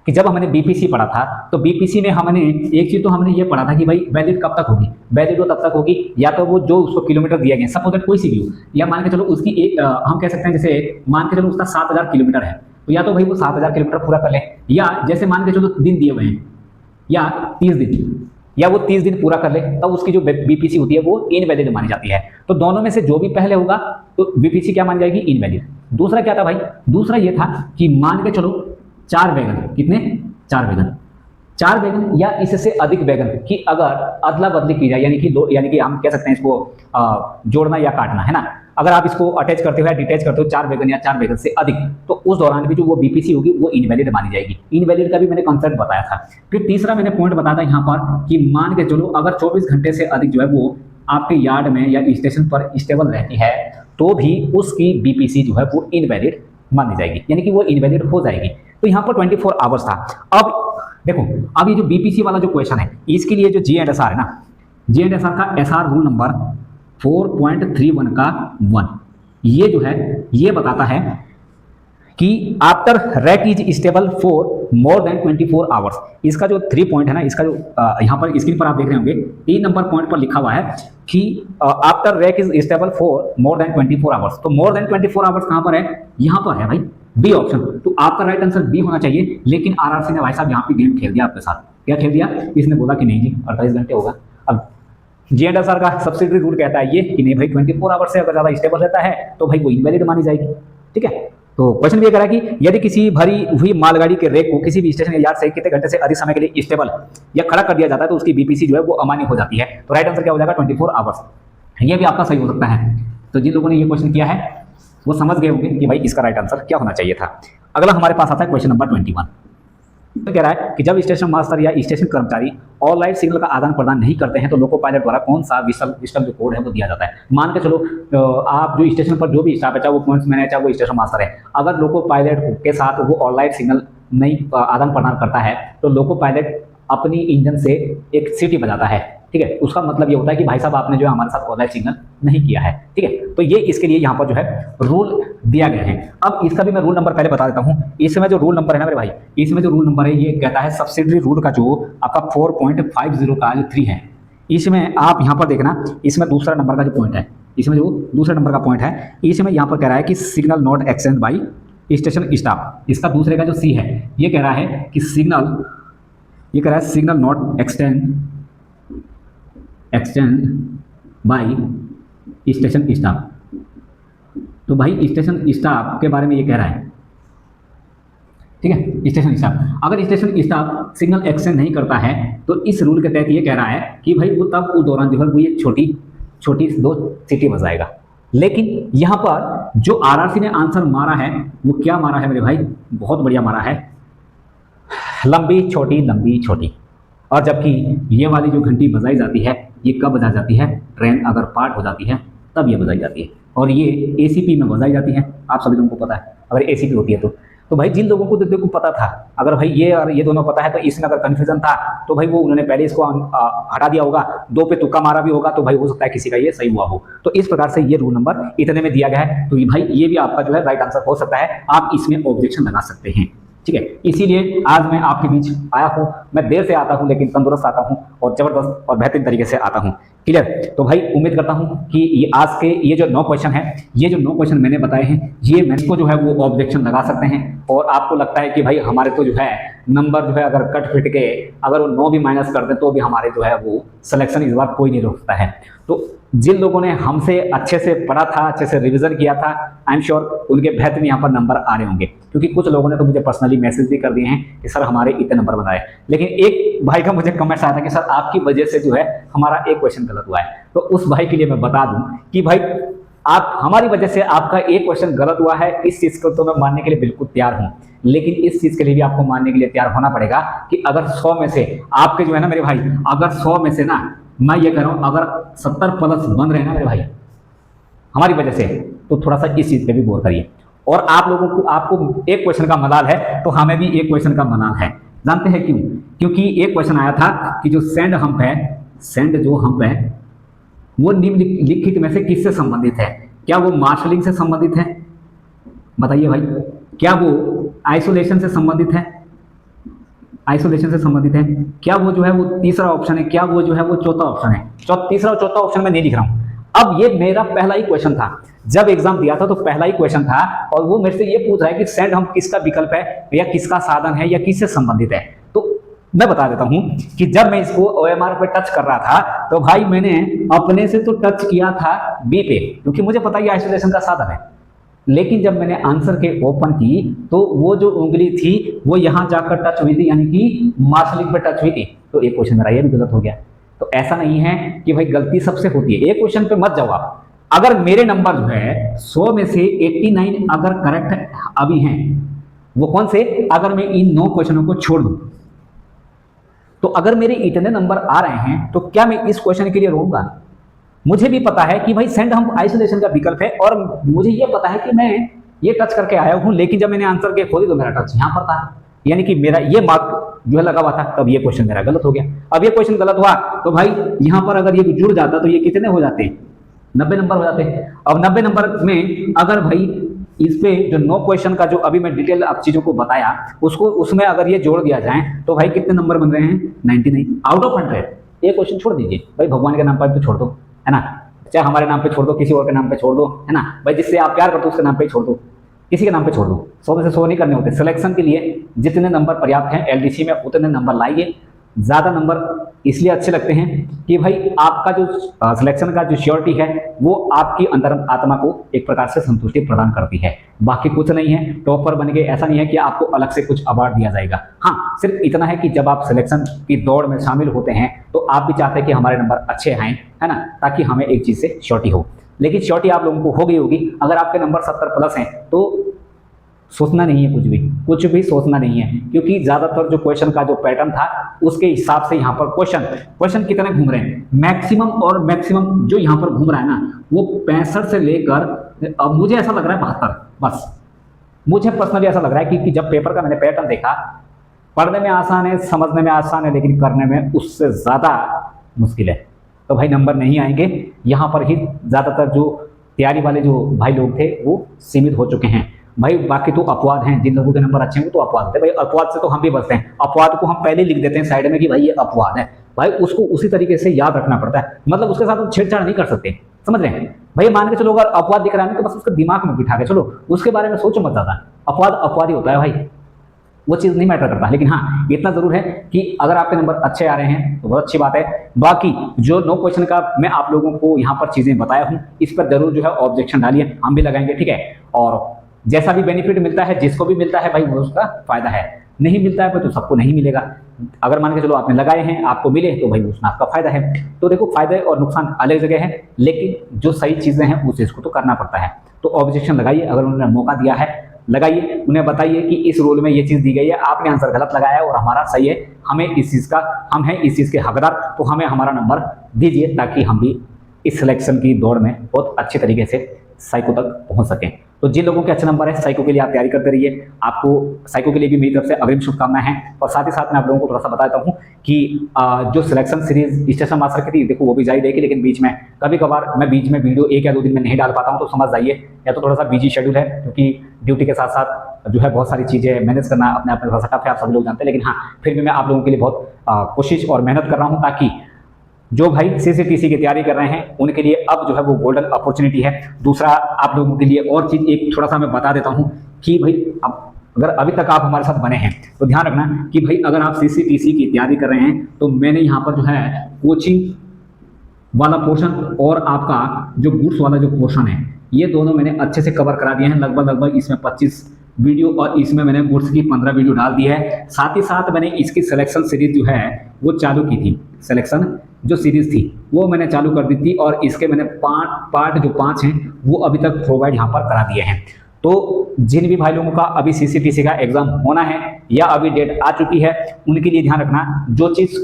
कि जब हमने बीपीसी पढ़ा था तो बीपीसी में हमने एक चीज तो हमने ये पढ़ा था कि भाई वैलिड कब तक होगी? वैलिड वो तब तक होगी या तो वो जो उसको किलोमीटर दिया गया, सपोज दैट कोई सी भी हो, या मान के चलो उसकी एक हम कह सकते हैं जैसे मान के चलो उसका 7000 किलोमीटर है, तो या तो भाई वो 7000 किलोमीटर पूरा कर ले, या जैसे मान के चलो दिन दिए हुए हैं या 30 दिन, या वो 30 दिन पूरा कर ले, तब उसकी जो बीपीसी होती है वो इनवैलिड मानी जाती है। तो दोनों में से जो भी पहले होगा तो बीपीसी क्या मान जाएगी? इनवैलिड। दूसरा क्या था भाई? दूसरा ये था कि मान के चलो 4 वैगन, कितने? 4 वैगन या इससे अधिक वैगन की अगर अदला बदली की जाए, यानी कि हम कह सकते हैं इसको जोड़ना या काटना, है ना, अगर आप इसको अटैच करते हो या डिटैच करते हो 4 वैगन या 4 वैगन से अधिक, तो उस दौरान भी जो वो बीपीसी होगी वो इनवैलिड मानी जाएगी। इनवैलिड का भी मैंने कॉन्सेप्ट बताया था। फिर तीसरा मैंने पॉइंट बताया था यहाँ पर कि मान के चलो अगर 24 घंटे से अधिक जो है वो आपके यार्ड में या स्टेशन पर स्टेबल रहती है तो भी उसकी बीपीसी जो है वो इनवैलिड मानी जाएगी, यानी कि वो इनवैलिड हो जाएगी। तो यहाँ पर 24 आवर्स था। अब देखो, अब ये जो बीपीसी वाला जो क्वेश्चन है इसके लिए जो जी एंड एस आर है ना, जी एंड एस आर का एसआर रूल नंबर 4.31 का 1 ये जो है ये बताता है कि after rack is stable for more than 24 hours. इसका जो 3 पॉइंट है ना, इसका जो यहाँ पर स्क्रीन पर आप देख रहे होंगे 3 नंबर पॉइंट पर लिखा हुआ है कि after rack is stable for more than 24 hours. तो मोर देन 24 आवर्स कहाँ पर है? यहाँ पर है भाई, बी ऑप्शन। तो आपका राइट आंसर बी होना चाहिए। लेकिन आरआरसी ने भाई साहब यहाँ पे गेम खेल दिया आपके साथ। क्या खेल दिया? इसने बोला कि नहीं जी 48 घंटे होगा। अब जीएनएसआर का सब्सिडरी रूल कहता है ये कि नहीं भाई 24 आवर्स से अगर ज़्यादा स्टेबल रहता है तो भाई वो इनवैलिड मानी जाएगी, ठीक है। तो क्वेश्चन भी ये कह रहा है कि यदि किसी भरी हुई मालगाड़ी के रेक को किसी भी स्टेशन या यार्ड से कितने घंटे से अधिक समय के लिए स्टेबल या खड़ा कर दिया जाता है तो उसकी बीपीसी जो है वो अमान्य हो जाती है। तो राइट आंसर क्या हो जाएगा 24 आवर्स। ये भी आपका सही हो सकता है। तो जिन लोगों ने ये क्वेश्चन किया है वो समझ गए होंगे कि भाई इसका राइट आंसर क्या होना चाहिए था। अगला हमारे पास आता है क्वेश्चन नंबर 21। तो कह रहा है कि जब स्टेशन मास्टर या स्टेशन कर्मचारी ऑल लाइट सिग्नल का आदान प्रदान नहीं करते हैं तो लोको पायलट द्वारा कौन सा विशल जो कोड है वो दिया जाता है। मान के चलो आप जो स्टेशन पर जो भी स्टाफ है, चाहे वो पॉइंट्समैन है चाहे वो स्टेशन मास्टर है, अगर लोको पायलट के साथ वो ऑल लाइट सिग्नल नहीं आदान प्रदान करता है तो लोको पायलट अपनी इंजन से एक सीटी बजाता है। ठीक है, उसका मतलब ये होता है कि भाई साहब आपने जो है हमारे साथ ऑल लाइट सिग्नल नहीं किया है। ठीक है, तो ये इसके लिए यहाँ पर जो है रूल दिया गया है। अब इसका भी मैं रूल नंबर पहले बता देता हूँ। इसमें जो रूल नंबर है ना मेरे भाई, इसमें जो रूल नंबर है ये कहता है सब्सिडरी रूल का जो आपका 4.50 का जो 3 है, इसमें आप यहाँ पर देखना, इसमें दूसरा नंबर का जो पॉइंट है, इसमें जो दूसरे नंबर का पॉइंट है, इसमें यहाँ पर कह रहा है कि signal not exchange by station staff. इसका दूसरे का जो सी है ये कह रहा है कि सिग्नल, ये कह रहा है signal not exchange by station staff. तो भाई स्टेशन स्टाफ के बारे में ये कह रहा है। ठीक है, स्टेशन स्टाफ, अगर स्टेशन स्टाफ सिग्नल एक्सचेंज नहीं करता है तो इस रूल के तहत ये कह रहा है कि भाई वो तब उस दौरान जो है वो ये छोटी छोटी 2 सीटी बजाएगा। लेकिन यहाँ पर जो आरआरसी ने आंसर मारा है वो क्या मारा है मेरे भाई, बहुत बढ़िया मारा है, लंबी छोटी। और जबकि ये वाली जो घंटी बजाई जाती है ये कब बजाई जाती है, ट्रेन अगर पार्ट हो जाती है तब ये बजाई जाती है, और ये एसीपी में बजाई जाती है। आप सभी लोगों को पता है अगर एसीपी होती है तो भाई जिन लोगों को देखो पता था, अगर भाई ये और ये दोनों पता है तो इसमें अगर कन्फ्यूजन था तो भाई वो उन्होंने पहले इसको हटा दिया होगा, 2 पे तुक्का मारा भी होगा, तो भाई हो सकता है किसी का ये सही हुआ हो। तो इस प्रकार से ये रूल नंबर इतने में दिया गया है। तो भाई ये भी आपका जो है राइट आंसर हो सकता है, आप इसमें ऑब्जेक्शन लगा सकते हैं। ठीक है, इसीलिए आज मैं आपके बीच आया हूँ। मैं देर से आता हूँ लेकिन तंदुरुस्त आता हूँ और जबरदस्त और बेहतरीन तरीके से आता हूँ। क्लियर? तो भाई उम्मीद करता हूँ कि ये आज के ये जो 9 क्वेश्चन है, ये जो 9 क्वेश्चन मैंने बताए हैं, ये मैं इसको जो है वो ऑब्जेक्शन लगा सकते हैं। और आपको लगता है कि भाई हमारे तो जो है नंबर जो है अगर कट फिट के अगर वो 9 भी माइनस कर दें तो भी हमारे जो है वो सिलेक्शन इस बार कोई नहीं रोकता है। तो जिन लोगों ने हमसे अच्छे से पढ़ा था, अच्छे से रिवीजन किया था, आई एम श्योर उनके बेहतरीन यहाँ पर नंबर आ रहे होंगे। क्योंकि कुछ लोगों ने तो मुझे पर्सनली मैसेज भी कर दिए हैं कि सर हमारे इतने नंबर बनाए, लेकिन एक भाई का मुझे कमेंट्स आया था कि सर आपकी वजह से जो है हमारा एक क्वेश्चन गलत हुआ है। तो उस भाई के लिए मैं बता दूं कि भाई आप हमारी वजह से आपका एक क्वेश्चन गलत हुआ है, इस चीज को तो मैं मानने के लिए बिल्कुल तैयार हूं, लेकिन इस चीज के लिए भी आपको मानने के लिए तैयार होना पड़ेगा कि अगर 100 में से आपके जो है ना मेरे भाई, अगर 100 में से ना मैं ये कह रहा हूं अगर 70 प्लस बन रहे हैं ना मेरे भाई हमारी वजह से, तो थोड़ा सा इस चीज पे भी गौर करिए। और आप लोगों को, आपको एक क्वेश्चन का मलाल है तो हमें भी एक क्वेश्चन का मलाल है। जानते हैं क्यों? क्योंकि एक क्वेश्चन आया था कि जो सेंड हम्प है, सेंड जो हम्प है वो निम्नलिखित में से किससे संबंधित है? क्या वो मार्शलिंग से संबंधित है? बताइए भाई, क्या वो आइसोलेशन से संबंधित है? आइसोलेशन से संबंधित है? क्या वो जो है वो तीसरा ऑप्शन है? क्या वो जो है वो चौथा ऑप्शन है? तीसरा और चौथा ऑप्शन मैं नहीं लिख रहा हूं। अब ये मेरा पहला ही क्वेश्चन था, जब एग्जाम दिया था तो पहला ही क्वेश्चन था, और वो मेरे से ये पूछ रहा है कि सेंड हम्प किसका विकल्प है या किसका साधन है या किससे संबंधित है। तो मैं बता देता हूं कि जब मैं इसको OMR पे टच कर रहा था तो भाई मैंने अपने से तो टच किया था बी पे, क्योंकि मुझे पता है आइसोलेशन का साधन है। लेकिन जब मैंने आंसर के ओपन की तो वो जो उंगली थी वो यहां जाकर टच हुई थी, यानी कि मार्शलिंग पे टच हुई थी। तो एक क्वेश्चन मेरा ये भी गलत हो गया। तो ऐसा नहीं है कि भाई गलती सबसे होती है, एक क्वेश्चन पे मत जाओ आप। अगर मेरे नंबर जो है 100 में से 89 अगर करेक्ट अभी हैं, वो कौन से? अगर मैं इन 9 क्वेश्चनों को छोड़ दूं तो अगर मेरे इतने नंबर आ रहे हैं तो क्या मैं इस क्वेश्चन के लिए रोऊंगा? मुझे भी पता है कि भाई सेंड हम्प आइसोलेशन का विकल्प है, और मुझे ये पता है कि मैं ये टच करके आया हूं, लेकिन जब मैंने आंसर के खोली तो मेरा टच यहां पर था, यानी कि मेरा ये मार्क जो है लगा हुआ था, तब ये क्वेश्चन मेरा गलत हो गया। अब ये क्वेश्चन गलत हुआ तो भाई यहां पर अगर ये जुड़ जाता तो ये कितने हो जाते? 90 नंबर हो जाते हैं। अब 90 नंबर में अगर भाई इस पे जो 9 क्वेश्चन का जो अभी मैं डिटेल आप चीजों को बताया उसको, उसमें अगर ये जोड़ दिया जाए तो भाई कितने नंबर बन रहे हैं? 99 आउट ऑफ 100। ये क्वेश्चन छोड़ दीजिए भाई, भगवान के नाम पर तो छोड़ दो, है ना, चाहे हमारे नाम पे छोड़ दो, किसी और के नाम पे छोड़ दो, है ना भाई, जिससे आप प्यार करते हो उसके नाम पे छोड़ दो, किसी के नाम पे छोड़ दो। 100 में से 100 नहीं करने होते। सिलेक्शन के लिए जितने नंबर पर्याप्त हैं LDC में उतने नंबर लाइए, ज़्यादा नंबर इसलिए अच्छे लगते हैं कि भाई आपका जो सिलेक्शन का जो श्योरिटी है वो आपकी अंतर आत्मा को एक प्रकार से संतुष्टि प्रदान करती है, बाकी कुछ नहीं है। टॉपर बन गए ऐसा नहीं है कि आपको अलग से कुछ अवार्ड दिया जाएगा। हाँ, सिर्फ इतना है कि जब आप सिलेक्शन की दौड़ में शामिल होते हैं तो आप भी चाहते हैं कि हमारे नंबर अच्छे आएँ, है ना, ताकि हमें एक चीज़ से श्योरिटी हो। लेकिन श्योरिटी आप लोगों को हो गई होगी, अगर आपके नंबर 70 प्लस हैं तो सोचना नहीं है, कुछ भी सोचना नहीं है, क्योंकि ज़्यादातर जो क्वेश्चन का जो पैटर्न था उसके हिसाब से यहाँ पर क्वेश्चन कितने घूम रहे हैं, मैक्सिमम जो यहाँ पर घूम रहा है ना वो 65 से लेकर अब मुझे ऐसा लग रहा है 72। बस मुझे पर्सनली ऐसा लग रहा है कि जब पेपर का मैंने पैटर्न देखा, पढ़ने में आसान है, समझने में आसान है, लेकिन करने में उससे ज़्यादा मुश्किल है। तो भाई नंबर नहीं आएंगे, यहाँ पर ही ज़्यादातर जो तैयारी वाले जो भाई लोग थे वो सीमित हो चुके हैं। भाई बाकी तो अपवाद हैं, जिन लोगों के नंबर अच्छे हैं वो तो अपवाद होते हैं। भाई अपवाद से तो हम भी बचते हैं, अपवाद को हम पहले लिख देते हैं साइड में कि भाई ये अपवाद है। भाई उसको उसी तरीके से याद रखना पड़ता है, मतलब उसके साथ छेड़छाड़ नहीं कर सकते, समझ रहे हैं। भाई मान के चलो अगर अपवाद दिख रहा है तो बस उसके दिमाग में बिठा के चलो, उसके बारे में सोचो मत ज़्यादा, अपवाद ही होता है भाई, वो चीज़ नहीं मैटर करता। लेकिन हाँ, इतना जरूर है कि अगर आपके नंबर अच्छे आ रहे हैं तो बहुत अच्छी बात है। बाकी जो 9 क्वेश्चन का मैं आप लोगों को यहाँ पर चीज़ें बताया हूँ, इस पर जरूर जो है ऑब्जेक्शन डालिए, हम भी लगाएंगे, ठीक है। और जैसा भी बेनिफिट मिलता है, जिसको भी मिलता है भाई वो उसका फायदा है, नहीं मिलता है तो सबको नहीं मिलेगा। अगर मान के चलो आपने लगाए हैं, आपको मिले तो भाई उसमें आपका फायदा है। तो देखो फायदे और नुकसान अलग जगह है, लेकिन जो सही चीज़ें हैं उस चीज़ को तो करना पड़ता है। तो ऑब्जेक्शन लगाइए, अगर उन्होंने मौका दिया है लगाइए, उन्हें बताइए कि इस रोल में ये चीज़ दी गई है, आपने आंसर गलत लगाया है और हमारा सही है, हमें इस चीज़ का, हम हैं इस चीज़ के हकदार, तो हमें हमारा नंबर दीजिए ताकि हम भी इस सिलेक्शन की दौड़ में बहुत अच्छे तरीके से साइको तक पहुंच सकें। तो जिन लोगों के अच्छे नंबर है साइको के लिए आप तैयारी करते रहिए, आपको साइको के लिए भी मेरी तरफ से अग्रिम शुभकामनाएं हैं। और साथ ही साथ मैं आप लोगों को थोड़ा सा बता देता हूं कि जो सिलेक्शन सीरीज स्टेशन मास्टर की थी, देखो वो भी जारी रहेगी, लेकिन बीच में कभी कभार मैं बीच में वीडियो 1 या 2 दिन में नहीं डाल पाता हूं, तो समझ जाइए, या तो थोड़ा सा बिजी शेड्यूल है, क्योंकि ड्यूटी के साथ साथ जो है बहुत सारी चीज़ें मैनेज करना अपने आप में थोड़ा सा टफ है, आप सभी लोग जानते हैं। लेकिन हाँ, फिर भी मैं आप लोगों के लिए बहुत कोशिश और मेहनत कर रहा हूँ, ताकि जो भाई CCTC की तैयारी कर रहे हैं उनके लिए अब जो है वो गोल्डन अपॉर्चुनिटी है। दूसरा आप लोगों के लिए और चीज़ एक थोड़ा सा मैं बता देता हूं कि भाई अब अगर अभी तक आप हमारे साथ बने हैं तो ध्यान रखना कि भाई अगर आप CCTC की तैयारी कर रहे हैं तो मैंने यहाँ पर जो है कोचिंग वाला पोर्शन और आपका जो गुड्स वाला जो पोर्शन है, ये दोनों मैंने अच्छे से कवर करा दिए हैं। लगभग इसमें 25 वीडियो और इसमें मैंने गुड्स की 15 वीडियो डाल दी है। साथ ही साथ मैंने इसकी सिलेक्शन सीरीज जो है वो चालू की थी, सिलेक्शन जो सीरीज थी वो मैंने चालू कर दी थी, और इसके मैंने पार्ट जो 5 हैं वो अभी तक प्रोवाइड यहाँ पर करा दिए हैं। तो जिन भी भाई लोगों का अभी CCTC का एग्जाम होना है या अभी डेट आ चुकी है, उनके लिए ध्यान रखना, जो चीज़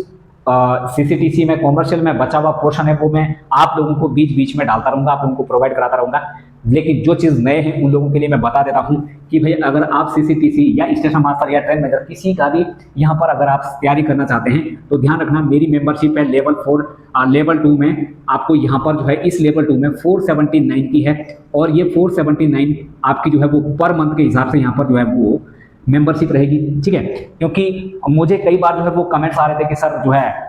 CCTC में कॉमर्शियल में बचा हुआ पोर्शन है वो मैं आप लोगों को बीच बीच में डालता रहूँगा, आप लोगों को प्रोवाइड कराता रहूँगा। लेकिन जो चीज़ नए हैं उन लोगों के लिए मैं बता देता हूं कि भाई अगर आप CCTC या स्टेशन मास्टर या ट्रेन मेजर किसी का भी यहाँ पर अगर आप तैयारी करना चाहते हैं तो ध्यान रखना, मेरी मेंबरशिप है लेवल 4 लेवल 2 में। आपको यहाँ पर जो है इस लेवल 2 में 479 की है, और ये 479 आपकी जो है वो पर मंथ के हिसाब से यहाँ पर जो है वो मेंबरशिप रहेगी, ठीक है। क्योंकि मुझे कई बार जो है वो कमेंट्स आ रहे थे कि सर जो है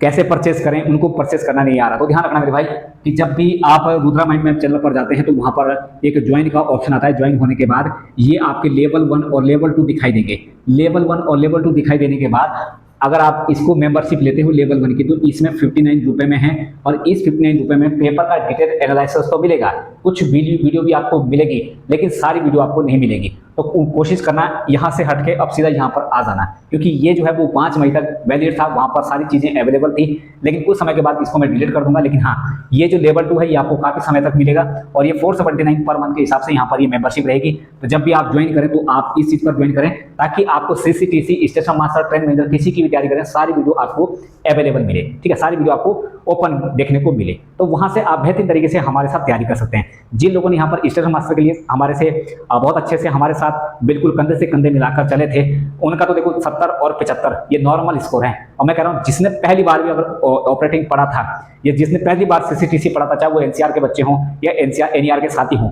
कैसे परचेस करें, उनको परचेस करना नहीं आ रहा। तो ध्यान रखना मेरे भाई कि जब भी आप रुद्रा माइंड मैप चैनल पर जाते हैं तो वहां पर एक ज्वाइन का ऑप्शन आता है। ज्वाइन होने के बाद ये आपके लेवल 1 और लेवल 2 दिखाई देंगे। लेवल 1 और लेवल 2 दिखाई देने के बाद अगर आप इसको मेंबरशिप लेते हो लेवल 1 की, तो इसमें 59 रुपये में है, और इस 59 रुपये में पेपर का डिटेल एनालिसिस तो मिलेगा, कुछ वीडियो भी आपको मिलेगी, लेकिन सारी वीडियो आपको नहीं मिलेगी। तो कोशिश करना यहाँ से हटके अब सीधा यहाँ पर आ जाना, क्योंकि ये जो है वो 5 मई तक वैलिड था, वहाँ पर सारी चीज़ें अवेलेबल थी, लेकिन कुछ समय के बाद इसको मैं डिलीट कर दूंगा। लेकिन हाँ, ये जो लेवल 2 है ये आपको काफ़ी समय तक मिलेगा, और ये 479 पर मंथ के हिसाब से यहाँ पर ये मेंबरशिप रहेगी। तो जब भी आप ज्वाइन करें तो आप इस चीज़ पर ज्वाइन करें, ताकि आपको CCTC station master train major किसी की भी तैयारी करें, सारी वीडियो आपको अवेलेबल मिले, ठीक है, सारी वीडियो आपको ओपन देखने को मिले। तो वहाँ से आप बेहतरीन तरीके से हमारे साथ तैयारी कर सकते हैं। जिन लोगों ने यहाँ पर स्टेशन मास्टर के लिए हमारे से बहुत अच्छे से हमारे साथ बिल्कुल कंधे से कंधे मिलाकर चले थे, उनका तो देखो 70 और 75 ये नॉर्मल स्कोर है। और मैं कह रहा हूँ जिसने पहली बार भी अगर ऑपरेटिंग पढ़ा था, या जिसने पहली बार CCTC पढ़ा था, चाहे वो NCR के बच्चे हों या NER के साथी हों,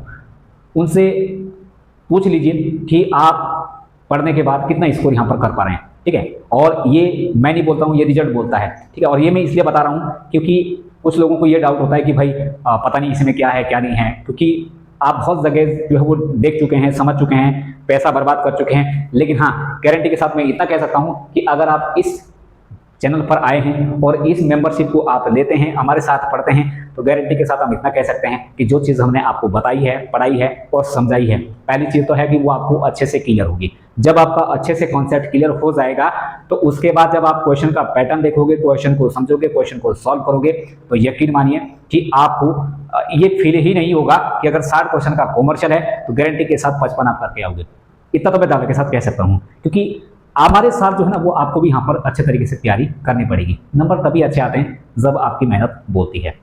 उनसे पूछ लीजिए कि आप पढ़ने के बाद कितना स्कोर यहाँ पर कर पा रहे हैं, ठीक है। और ये मैं नहीं बोलता हूँ, ये रिजल्ट बोलता है, ठीक है। और ये मैं इसलिए बता रहा हूँ क्योंकि कुछ लोगों को ये डाउट होता है कि भाई पता नहीं इसमें क्या है क्या नहीं है, क्योंकि आप बहुत जगह जो है वो देख चुके हैं, समझ चुके हैं, पैसा बर्बाद कर चुके हैं, लेकिन हाँ गारंटी के साथ मैं इतना कह सकता हूँ कि अगर आप इस चैनल पर आए हैं और इस मेंबरशिप को आप लेते हैं, हमारे साथ पढ़ते हैं, तो गारंटी के साथ हम इतना कह सकते हैं कि जो चीज़ हमने आपको बताई है, पढ़ाई है और समझाई है, पहली चीज़ तो है कि वो आपको अच्छे से क्लियर होगी। जब आपका अच्छे से कॉन्सेप्ट क्लियर हो जाएगा तो उसके बाद जब आप क्वेश्चन का पैटर्न देखोगे, क्वेश्चन को समझोगे, क्वेश्चन को सॉल्व करोगे, तो यकीन मानिए कि आपको ये फील ही नहीं होगा कि अगर 60 क्वेश्चन का कॉमर्शियल है तो गारंटी के साथ 55 आप करके आओगे। इतना तो मैं दावे के साथ कह सकता हूँ, क्योंकि हमारे साथ जो है ना वो आपको भी यहाँ पर अच्छे तरीके से तैयारी करनी पड़ेगी। नंबर तभी अच्छे आते हैं जब आपकी मेहनत बोलती है,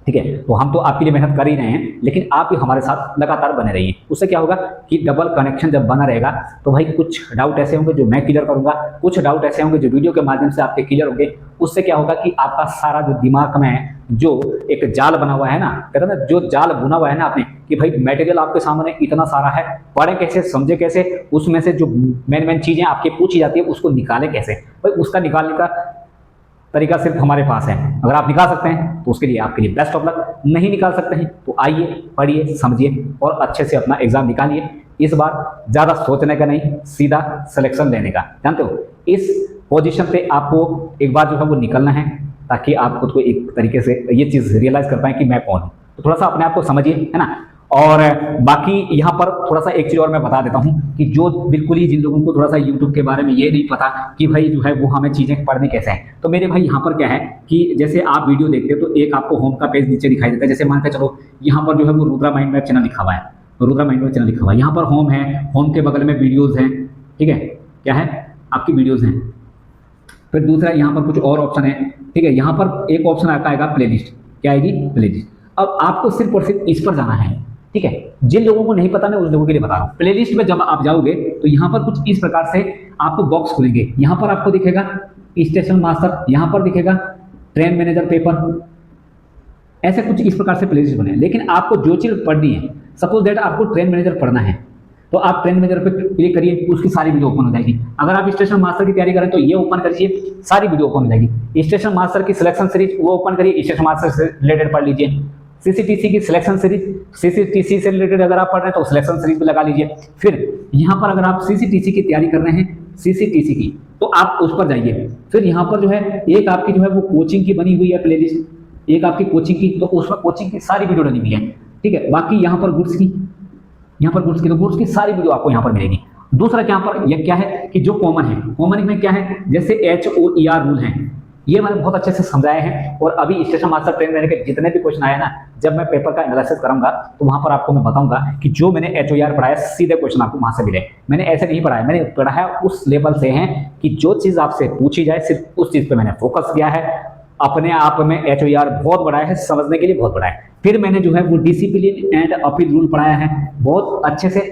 ठीक है। तो हम तो आपके लिए मेहनत कर ही रहे हैं, लेकिन आप भी हमारे साथ लगातार बने रहिए। उससे क्या होगा कि डबल कनेक्शन जब बना रहेगा तो भाई कुछ डाउट ऐसे होंगे जो मैं क्लियर करूंगा, कुछ डाउट ऐसे होंगे जो वीडियो के माध्यम से आपके क्लियर होंगे। उससे क्या होगा कि आपका सारा जो दिमाग में जो एक जाल बना हुआ है ना, कहते हैं ना जो जाल बुना हुआ है ना आपने, कि भाई मटेरियल आपके सामने इतना सारा है, पढ़े कैसे, समझे कैसे, उसमें से जो मेन चीजें आपके पूछी जाती है उसको निकाले कैसे, भाई उसका निकालने का तरीका सिर्फ हमारे पास है। अगर आप निकाल सकते हैं तो उसके लिए आपके लिए बेस्ट ऑफ लक, नहीं निकाल सकते हैं तो आइए, पढ़िए, समझिए और अच्छे से अपना एग्जाम निकालिए। इस बार ज़्यादा सोचने का नहीं, सीधा सिलेक्शन लेने का। जानते हो इस पोजीशन पे आपको एक बार जो है वो निकलना है, ताकि आप खुद को एक तरीके से ये चीज़ रियलाइज़ कर पाएँ कि मैं कौन हूँ। तो थोड़ा सा अपने आप को समझिए, है ना। और बाकी यहाँ पर थोड़ा सा एक चीज़ और मैं बता देता हूँ कि जो बिल्कुल ही जिन लोगों को थोड़ा सा यूट्यूब के बारे में ये नहीं पता कि भाई जो है वो हमें चीज़ें पढ़नी कैसे हैं, तो मेरे भाई यहाँ पर क्या है कि जैसे आप वीडियो देखते हो तो एक आपको होम का पेज नीचे दिखाई देता है। जैसे मान के चलो यहाँ पर जो है वो रुद्रा माइंड मैप चैनल लिखा हुआ है, रुद्रा माइंड मैप चैनल लिखा हुआ है, यहाँ पर होम है, होम के बगल में वीडियोज़ हैं, ठीक है, क्या है आपकी वीडियोज़ हैं। फिर दूसरा यहाँ पर कुछ और ऑप्शन है, ठीक है, यहाँ पर एक ऑप्शन आपका आएगा प्लेलिस्ट, क्या आएगी प्लेलिस्ट। अब आपको सिर्फ और सिर्फ इस पर जाना है, ठीक है। जिन लोगों को नहीं पता मैं उस लोगों के लिए बता रहा हूँ। प्लेलिस्ट में जब आप जाओगे तो यहाँ पर कुछ इस प्रकार से आपको बॉक्स खुलेंगे, यहाँ पर आपको दिखेगा स्टेशन मास्टर, यहाँ पर दिखेगा ट्रेन मैनेजर पेपर, ऐसे कुछ इस प्रकार से प्लेलिस्ट बने। लेकिन आपको जो चीज़ पढ़नी है, सपोज दैट आपको ट्रेन मैनेजर पढ़ना है तो आप ट्रेन मैनेजर पे क्लिक करिए, उसकी सारी वीडियो ओपन हो जाएगी। अगर आप स्टेशन मास्टर की तैयारी करें तो ये ओपन करिए, सारी वीडियो ओपन हो जाएगी। स्टेशन मास्टर की सिलेक्शन सीरीज वो ओपन करिए, स्टेशन मास्टर से रिलेटेड पढ़ लीजिए। सीसीटीसी की सिलेक्शन सीरीज, सीसीटीसी से रिलेटेड अगर आप पढ़ रहे हैं तो सिलेक्शन सीरीज भी लगा लीजिए। फिर यहाँ पर अगर आप सीसीटीसी की तैयारी कर रहे हैं, सीसीटीसी की, तो आप उस पर जाइए। फिर यहाँ पर जो है एक आपकी जो है वो कोचिंग की बनी हुई है प्लेलिस्ट, एक आपकी कोचिंग की, तो उसमें कोचिंग की सारी वीडियो डली हुई है, ठीक है। बाकी यहाँ पर गुड्स की, यहाँ पर गुड्स की, तो गुड्स की सारी वीडियो आपको यहाँ पर मिलेगी। दूसरा क्या पर यह क्या है कि जो कॉमन है, कॉमन में क्या है, जैसे HOER रूल है, ये मैंने बहुत अच्छे से समझाए हैं। और अभी स्टेशन मास्टर ट्रेन मैंने के जितने भी क्वेश्चन आए ना, जब मैं पेपर का एनालिसिस करूंगा तो वहां पर आपको मैं बताऊंगा कि जो मैंने HOER पढ़ाया सीधे क्वेश्चन आपको वहां से मिले। मैंने ऐसे नहीं पढ़ाया, मैंने पढ़ाया उस लेवल से है कि जो चीज़ आपसे पूछी जाए सिर्फ उस चीज़ पर मैंने फोकस किया है। अपने आप में HOER बहुत बड़ा है, समझने के लिए बहुत बड़ा है। फिर मैंने जो है वो डिसिप्लिन एंड अपील रूल पढ़ाया है बहुत अच्छे से।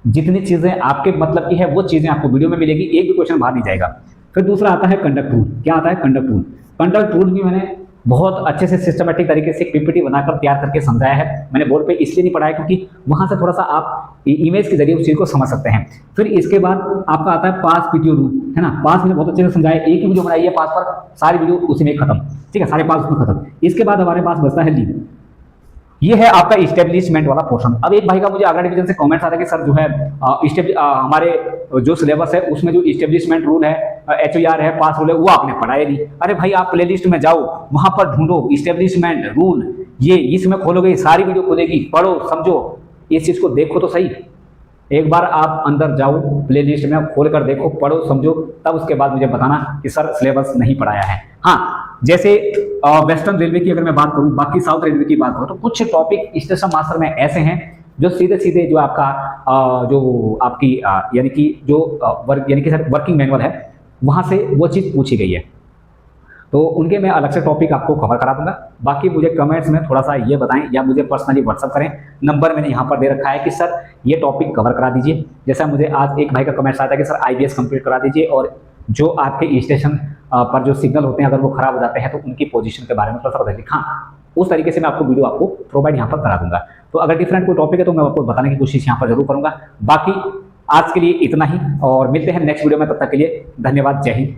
जितनी चीज़ें आपके मतलब की है वो चीज़ें आपको वीडियो में मिलेगी, एक भी क्वेश्चन बाहर नहीं जाएगा। फिर दूसरा आता है कंडक्ट रूल। क्या आता है कंडक्ट रूल? कंडक्ट रूल भी मैंने बहुत अच्छे से सिस्टमेटिक तरीके से पीपीटी बनाकर तैयार करके समझाया है। मैंने बोर्ड पे इसलिए नहीं पढ़ाया क्योंकि वहां से थोड़ा सा आप इमेज के जरिए उस चीज़ को समझ सकते हैं। फिर इसके बाद आपका आता है पास पीटीओ रूल, है ना। पास मैंने बहुत अच्छे से समझाया, एक ही वीडियो बनाई है पास पर, सारी वीडियो उसी में खत्म, ठीक है, सारे पास उसमें खत्म। इसके बाद हमारे पास बचता है लीव, ये है आपका इस्टेब्लिशमेंट वाला पोर्शन। अब एक भाई का मुझे अगला डिवीजन से कमेंट्स आ रहा है कि सर जो है हमारे जो सिलेबस है उसमें जो इस्टेब्लिशमेंट रूल है, HOER है, पास रूल है, वो आपने पढ़ाया नहीं। अरे भाई आप प्लेलिस्ट में जाओ, वहां पर ढूंढो इस्टेब्लिशमेंट रूल, ये इसमें खोलोगे, सारी वीडियो खोलेगी, पढ़ो समझो, इस चीज को देखो तो सही। एक बार आप अंदर जाओ, प्लेलिस्ट में खोल कर देखो, पढ़ो समझो, तब उसके बाद मुझे बताना कि सर सिलेबस नहीं पढ़ाया है। हाँ, जैसे वेस्टर्न रेलवे की अगर मैं बात करूं, बाकी साउथ रेलवे की बात करूं, तो कुछ टॉपिक स्टेशन मास्टर में ऐसे हैं जो सीधे सीधे जो आपका जो आपकी यानी कि जो यानी कि सर वर्किंग मैनुअल है वहां से वो चीज़ पूछी गई है, तो उनके मैं अलग से टॉपिक आपको कवर करा दूंगा। बाकी मुझे कमेंट्स में थोड़ा सा ये बताएं या मुझे पर्सनली व्हाट्सअप करें, नंबर मैंने यहाँ पर दे रखा है कि सर ये टॉपिक कवर करा दीजिए। जैसा मुझे आज एक भाई का कमेंट्स आता है कि सर IBS कंप्लीट करा दीजिए, और जो आपके स्टेशन पर जो सिग्नल होते हैं अगर वो खराब हो जाते हैं तो उनकी पोजीशन के बारे में थोड़ा सा बता दीजिए। हाँ, उस तरीके से मैं आपको वीडियो आपको प्रोवाइड यहाँ पर करा दूंगा। तो अगर डिफरेंट कोई टॉपिक है तो मैं आपको बताने की कोशिश यहाँ पर जरूर करूँगा। बाकी आज के लिए इतना ही, और मिलते हैं नेक्स्ट वीडियो में, तब तक के लिए धन्यवाद, जय हिंद।